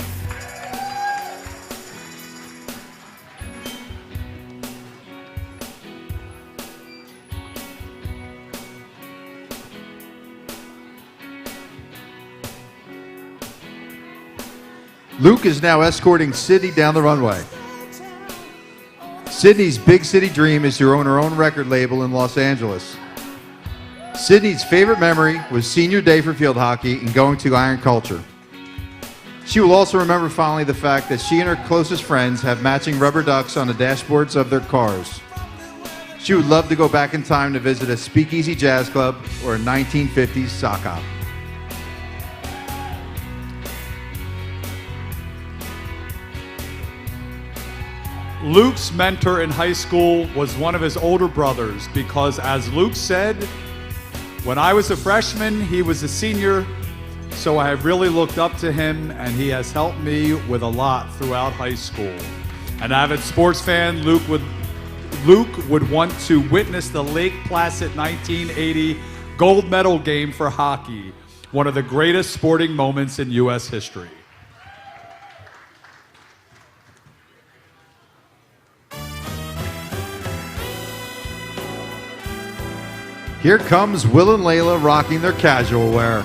Luke is now escorting Sydney down the runway. Sydney's big city dream is to own her own record label in Los Angeles. Sydney's favorite memory was senior day for field hockey and going to Iron Culture. She will also remember fondly the fact that she and her closest friends have matching rubber ducks on the dashboards of their cars. She would love to go back in time to visit a speakeasy jazz club or a 1950s sock hop. Luke's mentor in high school was one of his older brothers because, as Luke said, when I was a freshman, he was a senior, so I have really looked up to him, and he has helped me with a lot throughout high school. An avid sports fan, Luke would want to witness the Lake Placid 1980 gold medal game for hockey, one of the greatest sporting moments in U.S. history. Here comes Will and Layla rocking their casual wear.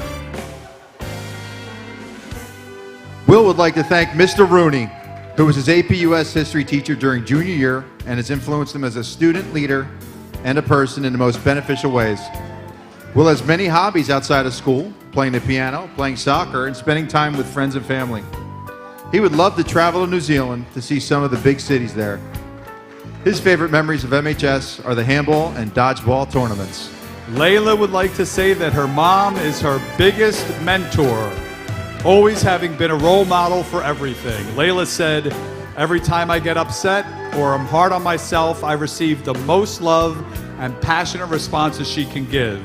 Will would like to thank Mr. Rooney, who was his AP US history teacher during junior year and has influenced him as a student leader and a person in the most beneficial ways. Will has many hobbies outside of school, playing the piano, playing soccer, and spending time with friends and family. He would love to travel to New Zealand to see some of the big cities there. His favorite memories of MHS are the handball and dodgeball tournaments. Layla would like to say that her mom is her biggest mentor, always having been a role model for everything. Layla said, "Every time I get upset or I'm hard on myself, I receive the most love and passionate responses she can give.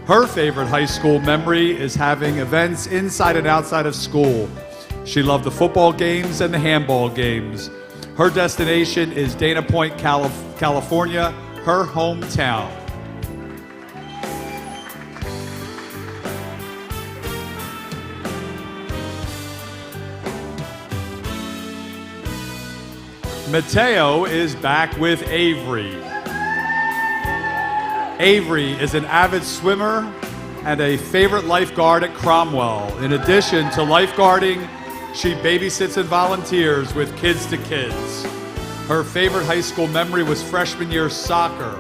Her favorite high school memory is having events inside and outside of school. She loved the football games and the handball games. Her destination is Dana Point, California, her hometown. Mateo is back with Avery. Avery is an avid swimmer and a favorite lifeguard at Cromwell. In addition to lifeguarding, she babysits and volunteers with Kids to Kids. Her favorite high school memory was freshman year soccer.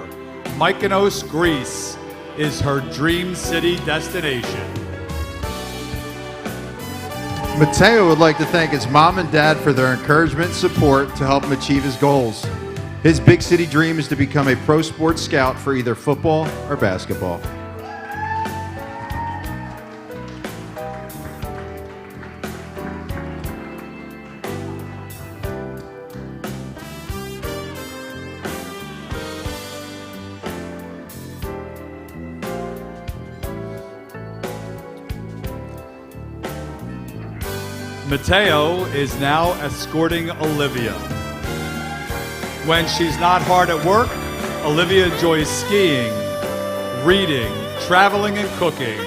Mykonos, Greece is her dream city destination. Mateo would like to thank his mom and dad for their encouragement and support to help him achieve his goals. His big city dream is to become a pro sports scout for either football or basketball. Mateo is now escorting Olivia. When she's not hard at work, Olivia enjoys skiing, reading, traveling, and cooking.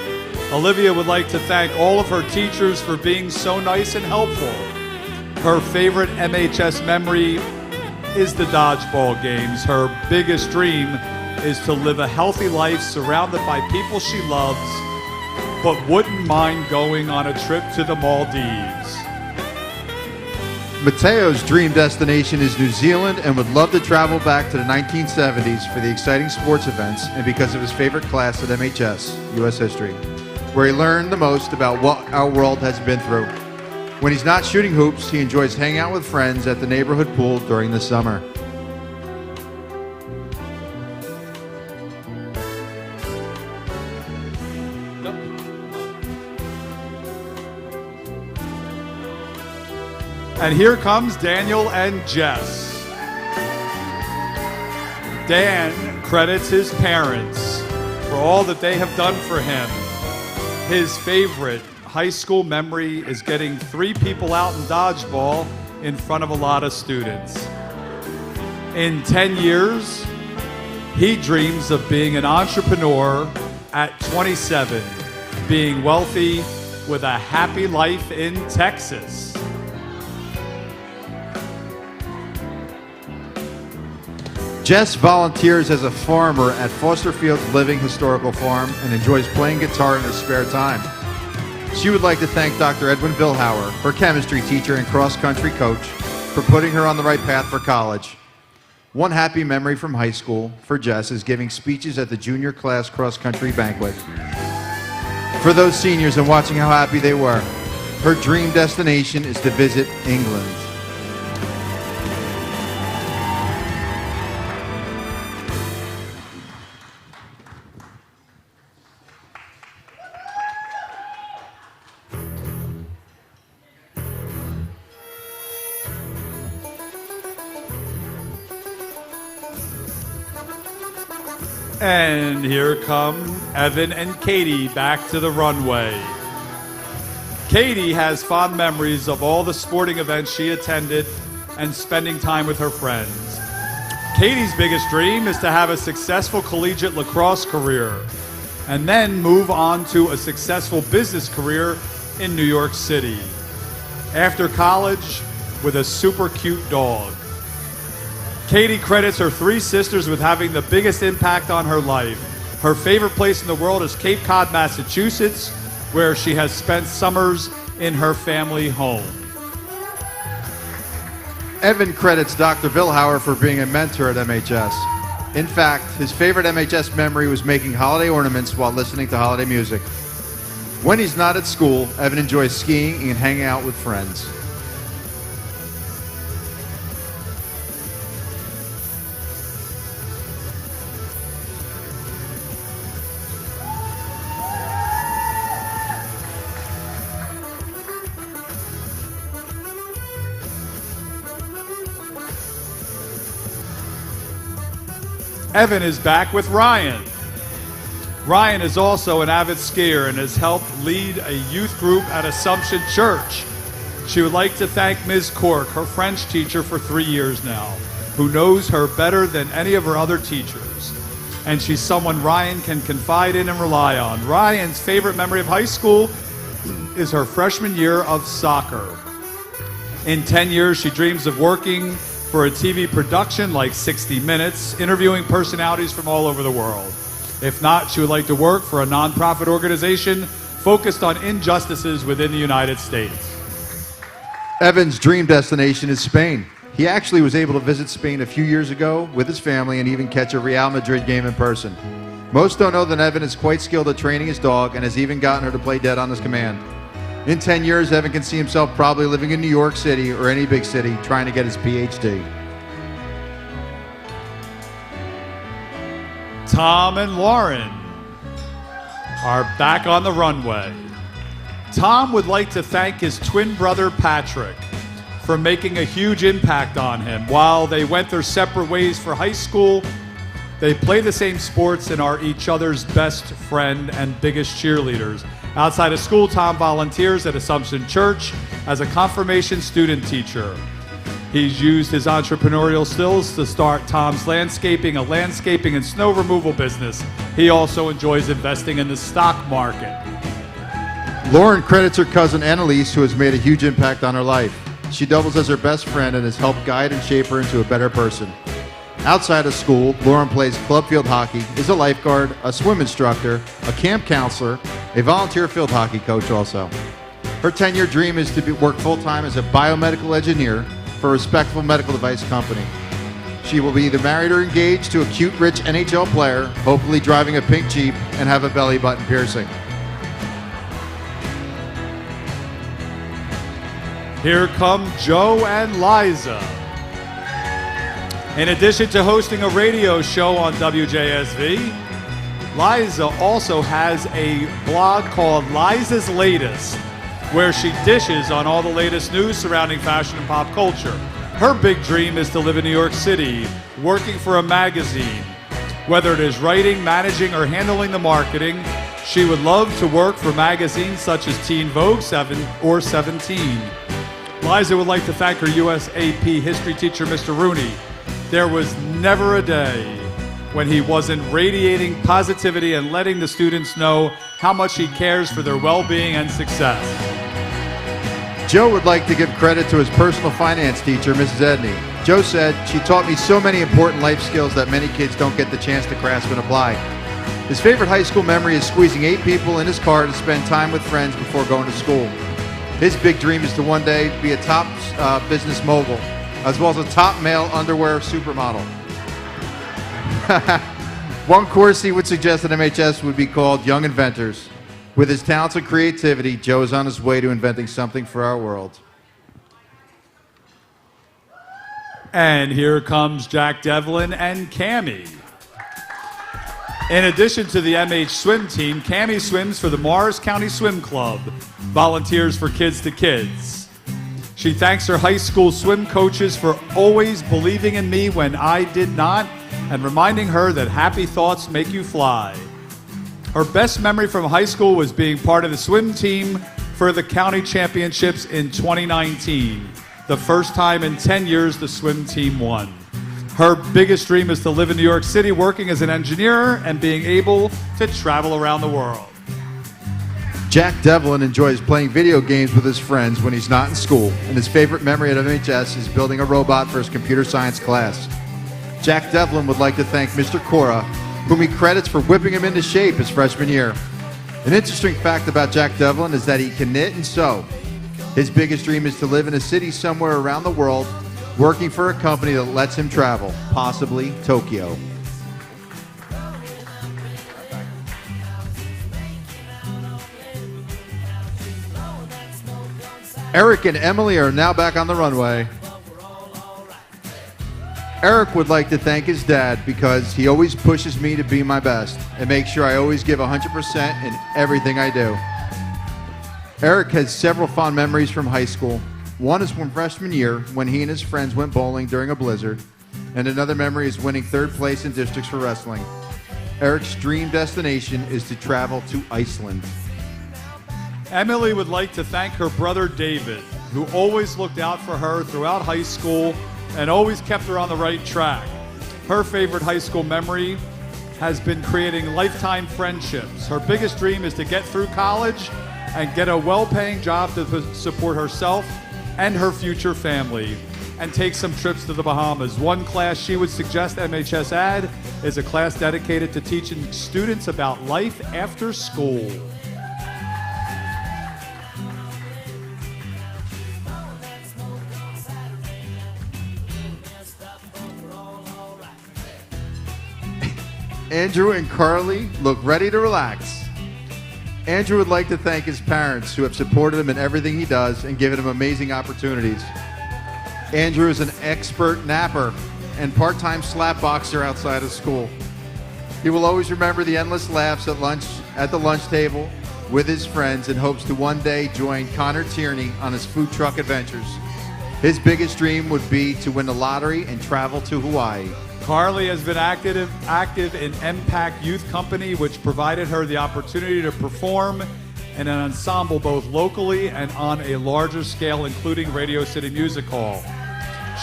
Olivia would like to thank all of her teachers for being so nice and helpful. Her favorite MHS memory is the dodgeball games. Her biggest dream is to live a healthy life surrounded by people she loves, but wouldn't mind going on a trip to the Maldives. Mateo's dream destination is New Zealand and would love to travel back to the 1970s for the exciting sports events and because of his favorite class at MHS, U.S. History, where he learned the most about what our world has been through. When he's not shooting hoops, he enjoys hanging out with friends at the neighborhood pool during the summer. And here comes Daniel and Jess. Dan credits his parents for all that they have done for him. His favorite high school memory is getting 3 people out in dodgeball in front of a lot of students. In 10 years, he dreams of being an entrepreneur at 27, being wealthy with a happy life in Texas. Jess volunteers as a farmer at Foster Fields Living Historical Farm and enjoys playing guitar in her spare time. She would like to thank Dr. Edwin Vilhauer, her chemistry teacher and cross-country coach, for putting her on the right path for college. One happy memory from high school for Jess is giving speeches at the junior class cross-country banquet. For those seniors and watching how happy they were, her dream destination is to visit England. And here come Evan and Katie back to the runway. Katie has fond memories of all the sporting events she attended and spending time with her friends. Katie's biggest dream is to have a successful collegiate lacrosse career and then move on to a successful business career in New York City. After college, with a super cute dog. Katie credits her 3 sisters with having the biggest impact on her life. Her favorite place in the world is Cape Cod, Massachusetts, where she has spent summers in her family home. Evan credits Dr. Vilhauer for being a mentor at MHS. In fact, his favorite MHS memory was making holiday ornaments while listening to holiday music. When he's not at school, Evan enjoys skiing and hanging out with friends. Evan is back with Ryan. Ryan is also an avid skier and has helped lead a youth group at Assumption Church. She would like to thank Ms. Cork, her French teacher for 3 years now, who knows her better than any of her other teachers. And she's someone Ryan can confide in and rely on. Ryan's favorite memory of high school is her freshman year of soccer. In 10 years, she dreams of working for a TV production like 60 Minutes, interviewing personalities from all over the world. If not, she would like to work for a nonprofit organization focused on injustices within the United States. Evan's dream destination is Spain. He actually was able to visit Spain a few years ago with his family and even catch a Real Madrid game in person. Most don't know that Evan is quite skilled at training his dog and has even gotten her to play dead on his command. In 10 years, Evan can see himself probably living in New York City or any big city trying to get his PhD. Tom and Lauren are back on the runway. Tom would like to thank his twin brother Patrick for making a huge impact on him. While they went their separate ways for high school, they play the same sports and are each other's best friend and biggest cheerleaders. Outside of school, Tom volunteers at Assumption Church as a confirmation student teacher. He's used his entrepreneurial skills to start Tom's Landscaping, a landscaping and snow removal business. He also enjoys investing in the stock market. Lauren credits her cousin Annalise, who has made a huge impact on her life. She doubles as her best friend and has helped guide and shape her into a better person. Outside of school, Lauren plays club field hockey, is a lifeguard, a swim instructor, a camp counselor, a volunteer field hockey coach also. Her 10-year dream is to work full-time as a biomedical engineer for a respectable medical device company. She will be either married or engaged to a cute, rich NHL player, hopefully driving a pink Jeep and have a belly button piercing. Here come Joe and Liza. In addition to hosting a radio show on WJSV, Liza also has a blog called Liza's Latest, where she dishes on all the latest news surrounding fashion and pop culture. Her big dream is to live in New York City, working for a magazine. Whether it is writing, managing, or handling the marketing, she would love to work for magazines such as Teen Vogue 7 or 17. Liza would like to thank her US AP history teacher, Mr. Rooney. There was never a day when he wasn't radiating positivity and letting the students know how much he cares for their well-being and success. Joe would like to give credit to his personal finance teacher, Mrs. Edney. Joe said, "She taught me so many important life skills that many kids don't get the chance to grasp and apply." His favorite high school memory is squeezing 8 people in his car to spend time with friends before going to school. His big dream is to one day be a top business mogul, as well as a top male underwear supermodel. One course he would suggest at MHS would be called Young Inventors. With his talents and creativity, Joe is on his way to inventing something for our world. And here comes Jack Devlin and Cammie. In addition to the MH swim team, Cammie swims for the Morris County Swim Club, volunteers for Kids to Kids. She thanks her high school swim coaches for always believing in me when I did not, and reminding her that happy thoughts make you fly. Her best memory from high school was being part of the swim team for the county championships in 2019, the first time in 10 years the swim team won. Her biggest dream is to live in New York City working as an engineer and being able to travel around the world. Jack Devlin enjoys playing video games with his friends when he's not in school, and his favorite memory at MHS is building a robot for his computer science class. Jack Devlin would like to thank Mr. Cora, whom he credits for whipping him into shape his freshman year. An interesting fact about Jack Devlin is that he can knit and sew. His biggest dream is to live in a city somewhere around the world, working for a company that lets him travel, possibly Tokyo. Eric and Emily are now back on the runway. Eric would like to thank his dad because he always pushes me to be my best and makes sure I always give 100% in everything I do. Eric has several fond memories from high school. One is from freshman year when he and his friends went bowling during a blizzard, and another memory is winning 3rd place in districts for wrestling. Eric's dream destination is to travel to Iceland. Emily would like to thank her brother David, who always looked out for her throughout high school and always kept her on the right track. Her favorite high school memory has been creating lifetime friendships. Her biggest dream is to get through college and get a well-paying job to support herself and her future family, and take some trips to the Bahamas. One class she would suggest MHS add is a class dedicated to teaching students about life after school. Andrew and Carly look ready to relax. Andrew would like to thank his parents who have supported him in everything he does and given him amazing opportunities. Andrew is an expert napper and part-time slap boxer outside of school. He will always remember the endless laughs at the lunch table with his friends and hopes to one day join Connor Tierney on his food truck adventures. His biggest dream would be to win the lottery and travel to Hawaii. Carly has been active in MPAC Youth Company, which provided her the opportunity to perform in an ensemble both locally and on a larger scale, including Radio City Music Hall.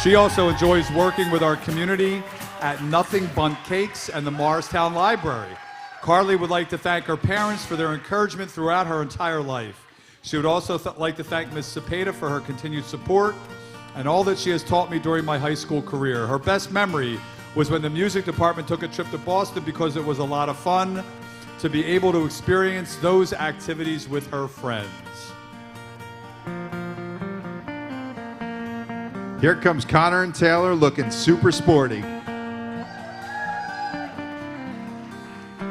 She also enjoys working with our community at Nothing Bundt Cakes and the Morristown Library. Carly would like to thank her parents for their encouragement throughout her entire life. She would also like to thank Ms. Cepeda for her continued support and all that she has taught me during my high school career. Her best memory was when the music department took a trip to Boston because it was a lot of fun to be able to experience those activities with her friends. Here comes Connor and Taylor looking super sporty.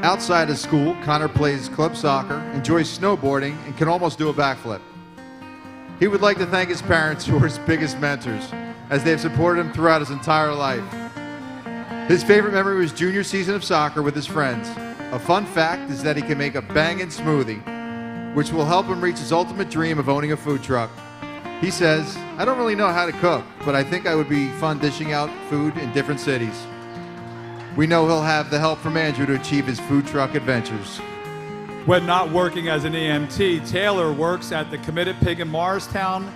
Outside of school, Connor plays club soccer, enjoys snowboarding, and can almost do a backflip. He would like to thank his parents, who are his biggest mentors, as they have supported him throughout his entire life. His favorite memory was junior season of soccer with his friends. A fun fact is that he can make a bangin' smoothie, which will help him reach his ultimate dream of owning a food truck. He says, "I don't really know how to cook, but I think I would be fun dishing out food in different cities." We know he'll have the help from Andrew to achieve his food truck adventures. When not working as an EMT, Taylor works at the Committed Pig in Morristown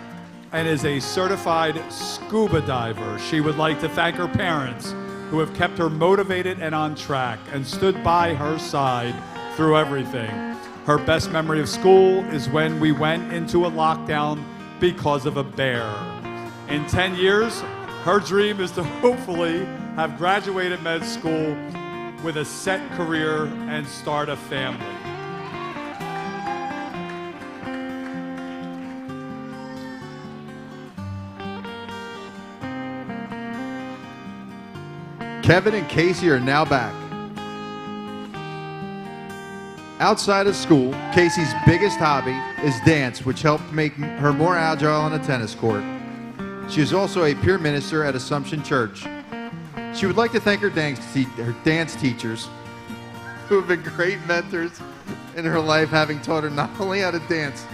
and is a certified scuba diver. She would like to thank her parents, who have kept her motivated and on track and stood by her side through everything. Her best memory of school is when we went into a lockdown because of a bear. In 10 years, her dream is to hopefully have graduated med school with a set career and start a family. Kevin and Casey are now back. Outside of school, Casey's biggest hobby is dance, which helped make her more agile on a tennis court. She is also a peer minister at Assumption Church. She would like to thank her dance teachers, who have been great mentors in her life, having taught her not only how to dance,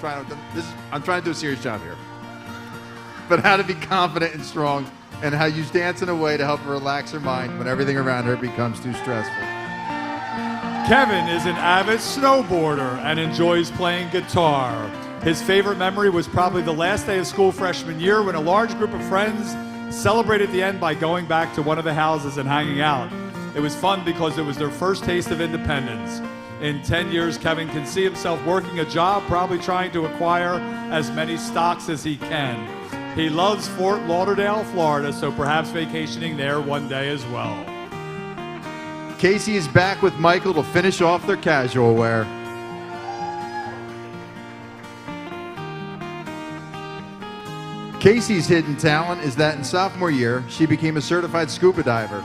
I'm trying to do a serious job here, but how to be confident and strong, and how to use dance in a way to help her relax her mind when everything around her becomes too stressful. Kevin is an avid snowboarder and enjoys playing guitar. His favorite memory was probably the last day of school freshman year when a large group of friends celebrated the end by going back to one of the houses and hanging out. It was fun because it was their first taste of independence. In 10 years, Kevin can see himself working a job, probably trying to acquire as many stocks as he can. He loves Fort Lauderdale, Florida, so perhaps vacationing there one day as well. Casey is back with Michael to finish off their casual wear. Casey's hidden talent is that in sophomore year, she became a certified scuba diver.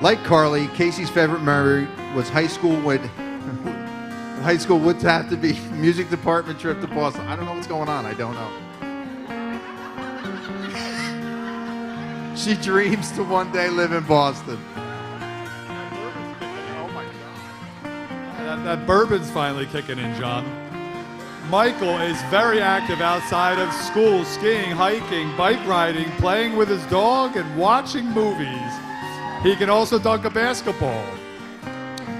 Like Carly, Casey's favorite memory was high school would have to be music department trip to Boston. I don't know what's going on. I don't know. She dreams to one day live in Boston. Oh my God. That bourbon's finally kicking in, John. Michael is very active outside of school, skiing, hiking, bike riding, playing with his dog, and watching movies. He can also dunk a basketball.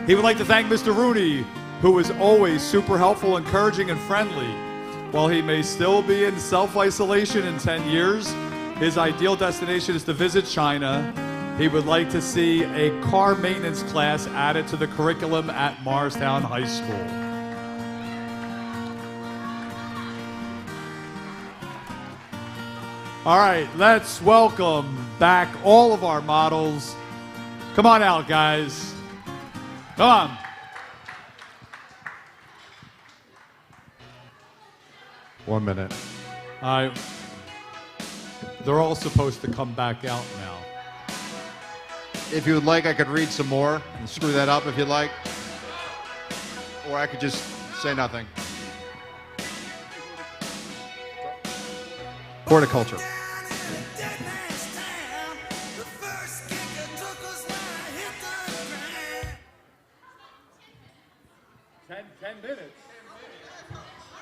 He would like to thank Mr. Rooney, who is always super helpful, encouraging, and friendly. While he may still be in self-isolation in 10 years, his ideal destination is to visit China. He would like to see a car maintenance class added to the curriculum at Morristown High School. All right, let's welcome back all of our models. Come on out, guys. Come on. One minute. All right. They're all supposed to come back out now. If you would like, I could read some more and screw that up if you'd like. Or I could just say nothing. Horticulture. 10 minutes.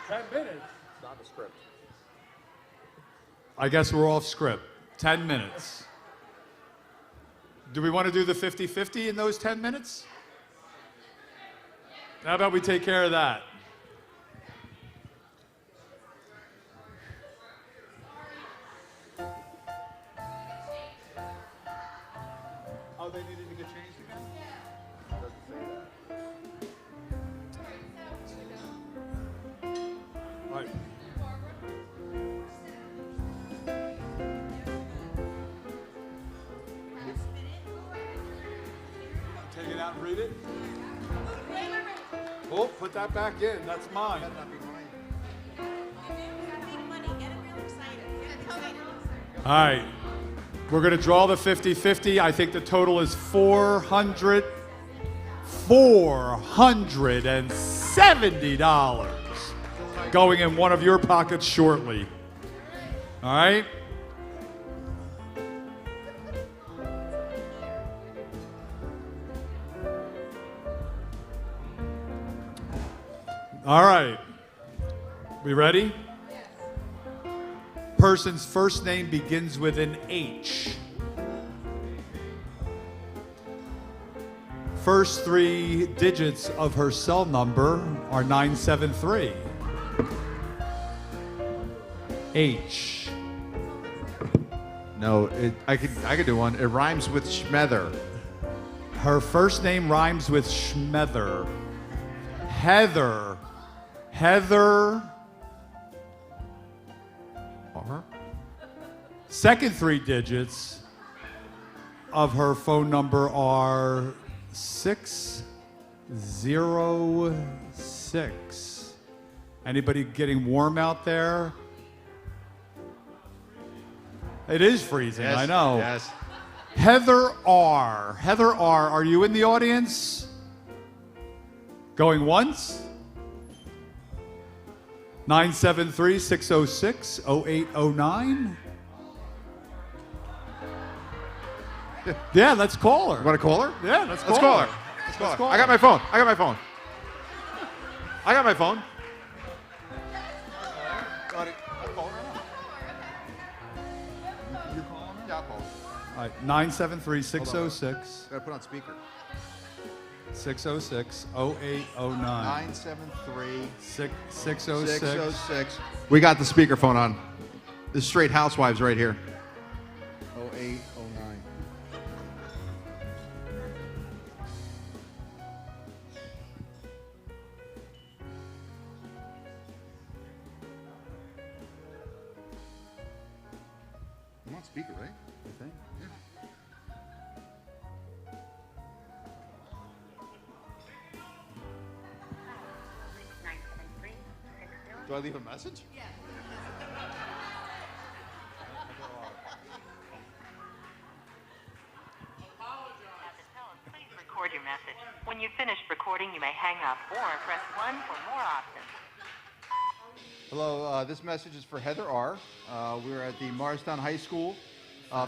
10 minutes. Not a script. I guess we're off script. 10 minutes. Do we want to do the 50-50 in those 10 minutes? How about we take care of that? Oh, they needed to get changed again? All right. Take it out and read it. Oh, put that back in. That's mine. All right. We're going to draw the 50-50. I think the total is $470 going in one of your pockets shortly. All right? All right. We ready? Yes. Person's first name begins with an H. First 3 digits of her cell number are 973. H. No, I could do one. It rhymes with Schmether. Her first name rhymes with Schmether. Heather. Heather. R? Second 3 digits of her phone number are 606. Anybody getting warm out there? It is freezing, Yes, I know. Yes. Heather R. Heather R., are you in the audience? Going once? 973-606-0809. Yeah, let's call her. You want to call her? Yeah, let's call call her. her. Let's Let's call I her. got my phone. I got my phone. I got my phone. You calling her? Yeah, I'll call her. All right, 973-606. Gotta put on speaker. 606-0809. 973 606. 606. We got the speakerphone on. This is Straight Housewives right here. 0809. I'm on speaker, right? I think. Yeah. Do I leave a message? Yeah. Please record your message. When you've finished recording, you may hang up or press 1 for more options. Hello, this message is for Heather R. We're at the Morristown High School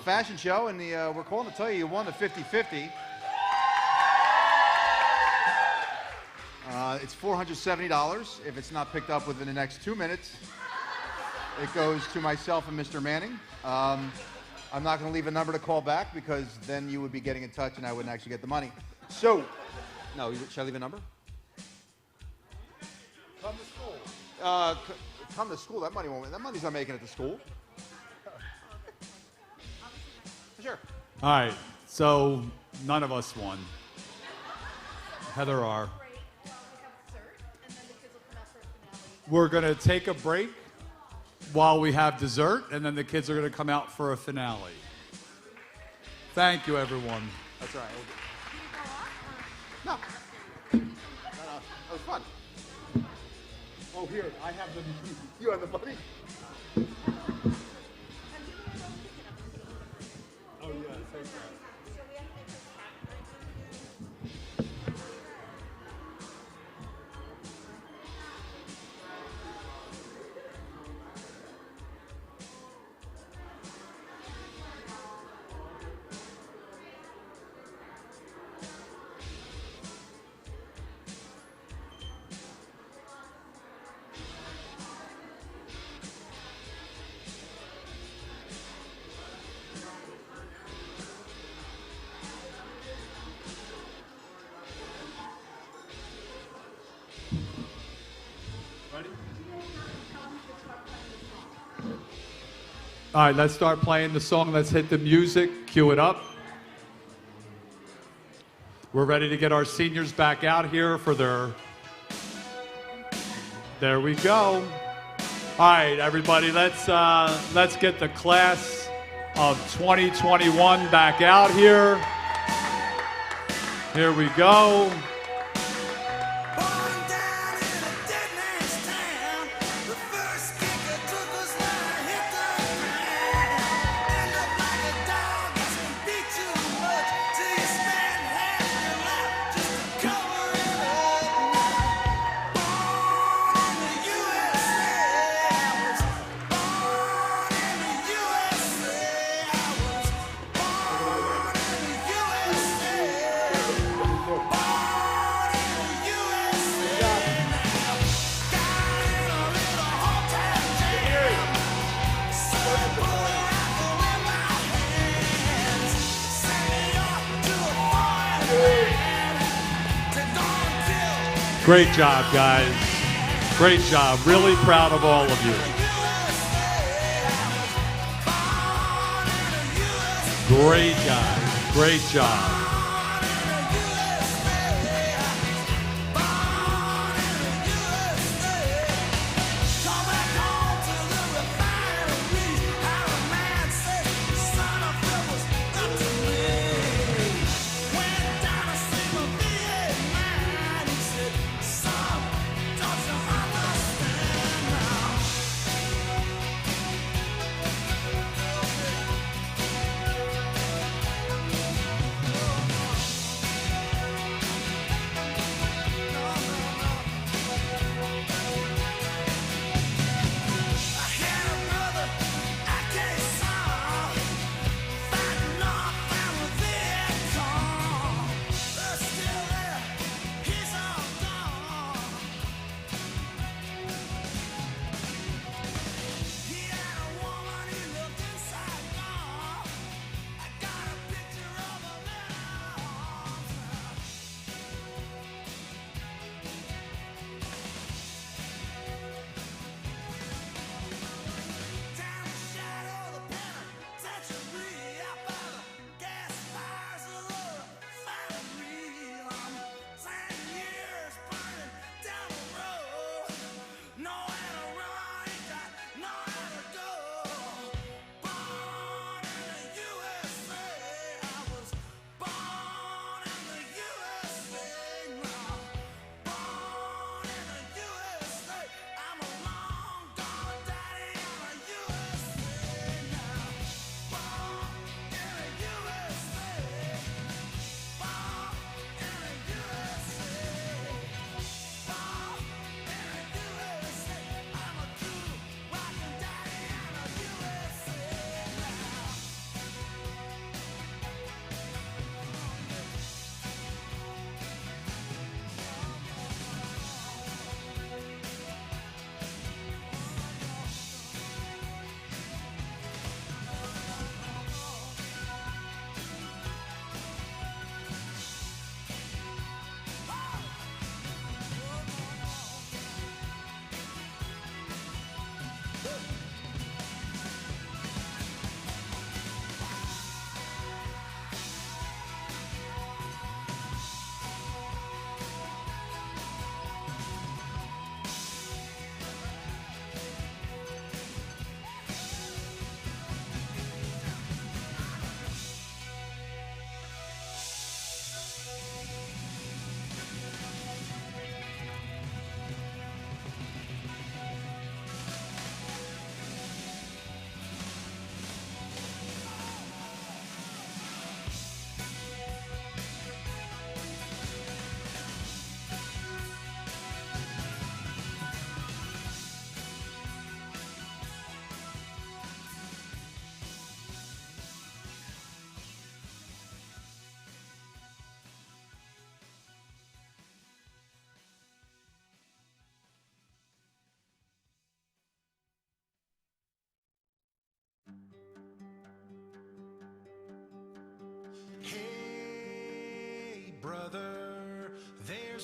fashion show, and we're calling to tell you won the 50-50. It's $470. If it's not picked up within the next 2 minutes, it goes to myself and Mr. Manning. I'm not going to leave a number to call back because then you would be getting in touch and I wouldn't actually get the money. So, No, should I leave a number? Come to school. Come to school. That money's not making it to school. Sure. All right, so none of us won. Heather are. We're going to take a break while we have dessert, and then the kids are going to come out for a finale. Thank you, everyone. That's all right. No. That was fun. Oh, here, I have the... You have the money? Oh, yeah, thank you. Ready? All right, let's start playing the song. Let's hit the music, cue it up. We're ready to get our seniors back out here for their... There we go. All right, everybody, let's get the class of 2021 back out here. Here we go. Great job, guys. Great job. Really proud of all of you. Great guys. Great job.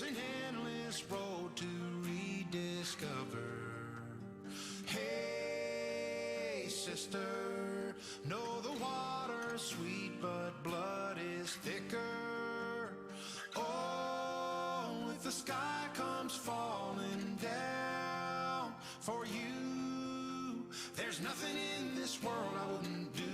There's an endless road to rediscover. Hey, sister, know the water's sweet, but blood is thicker. Oh, if the sky comes falling down for you, there's nothing in this world I wouldn't do.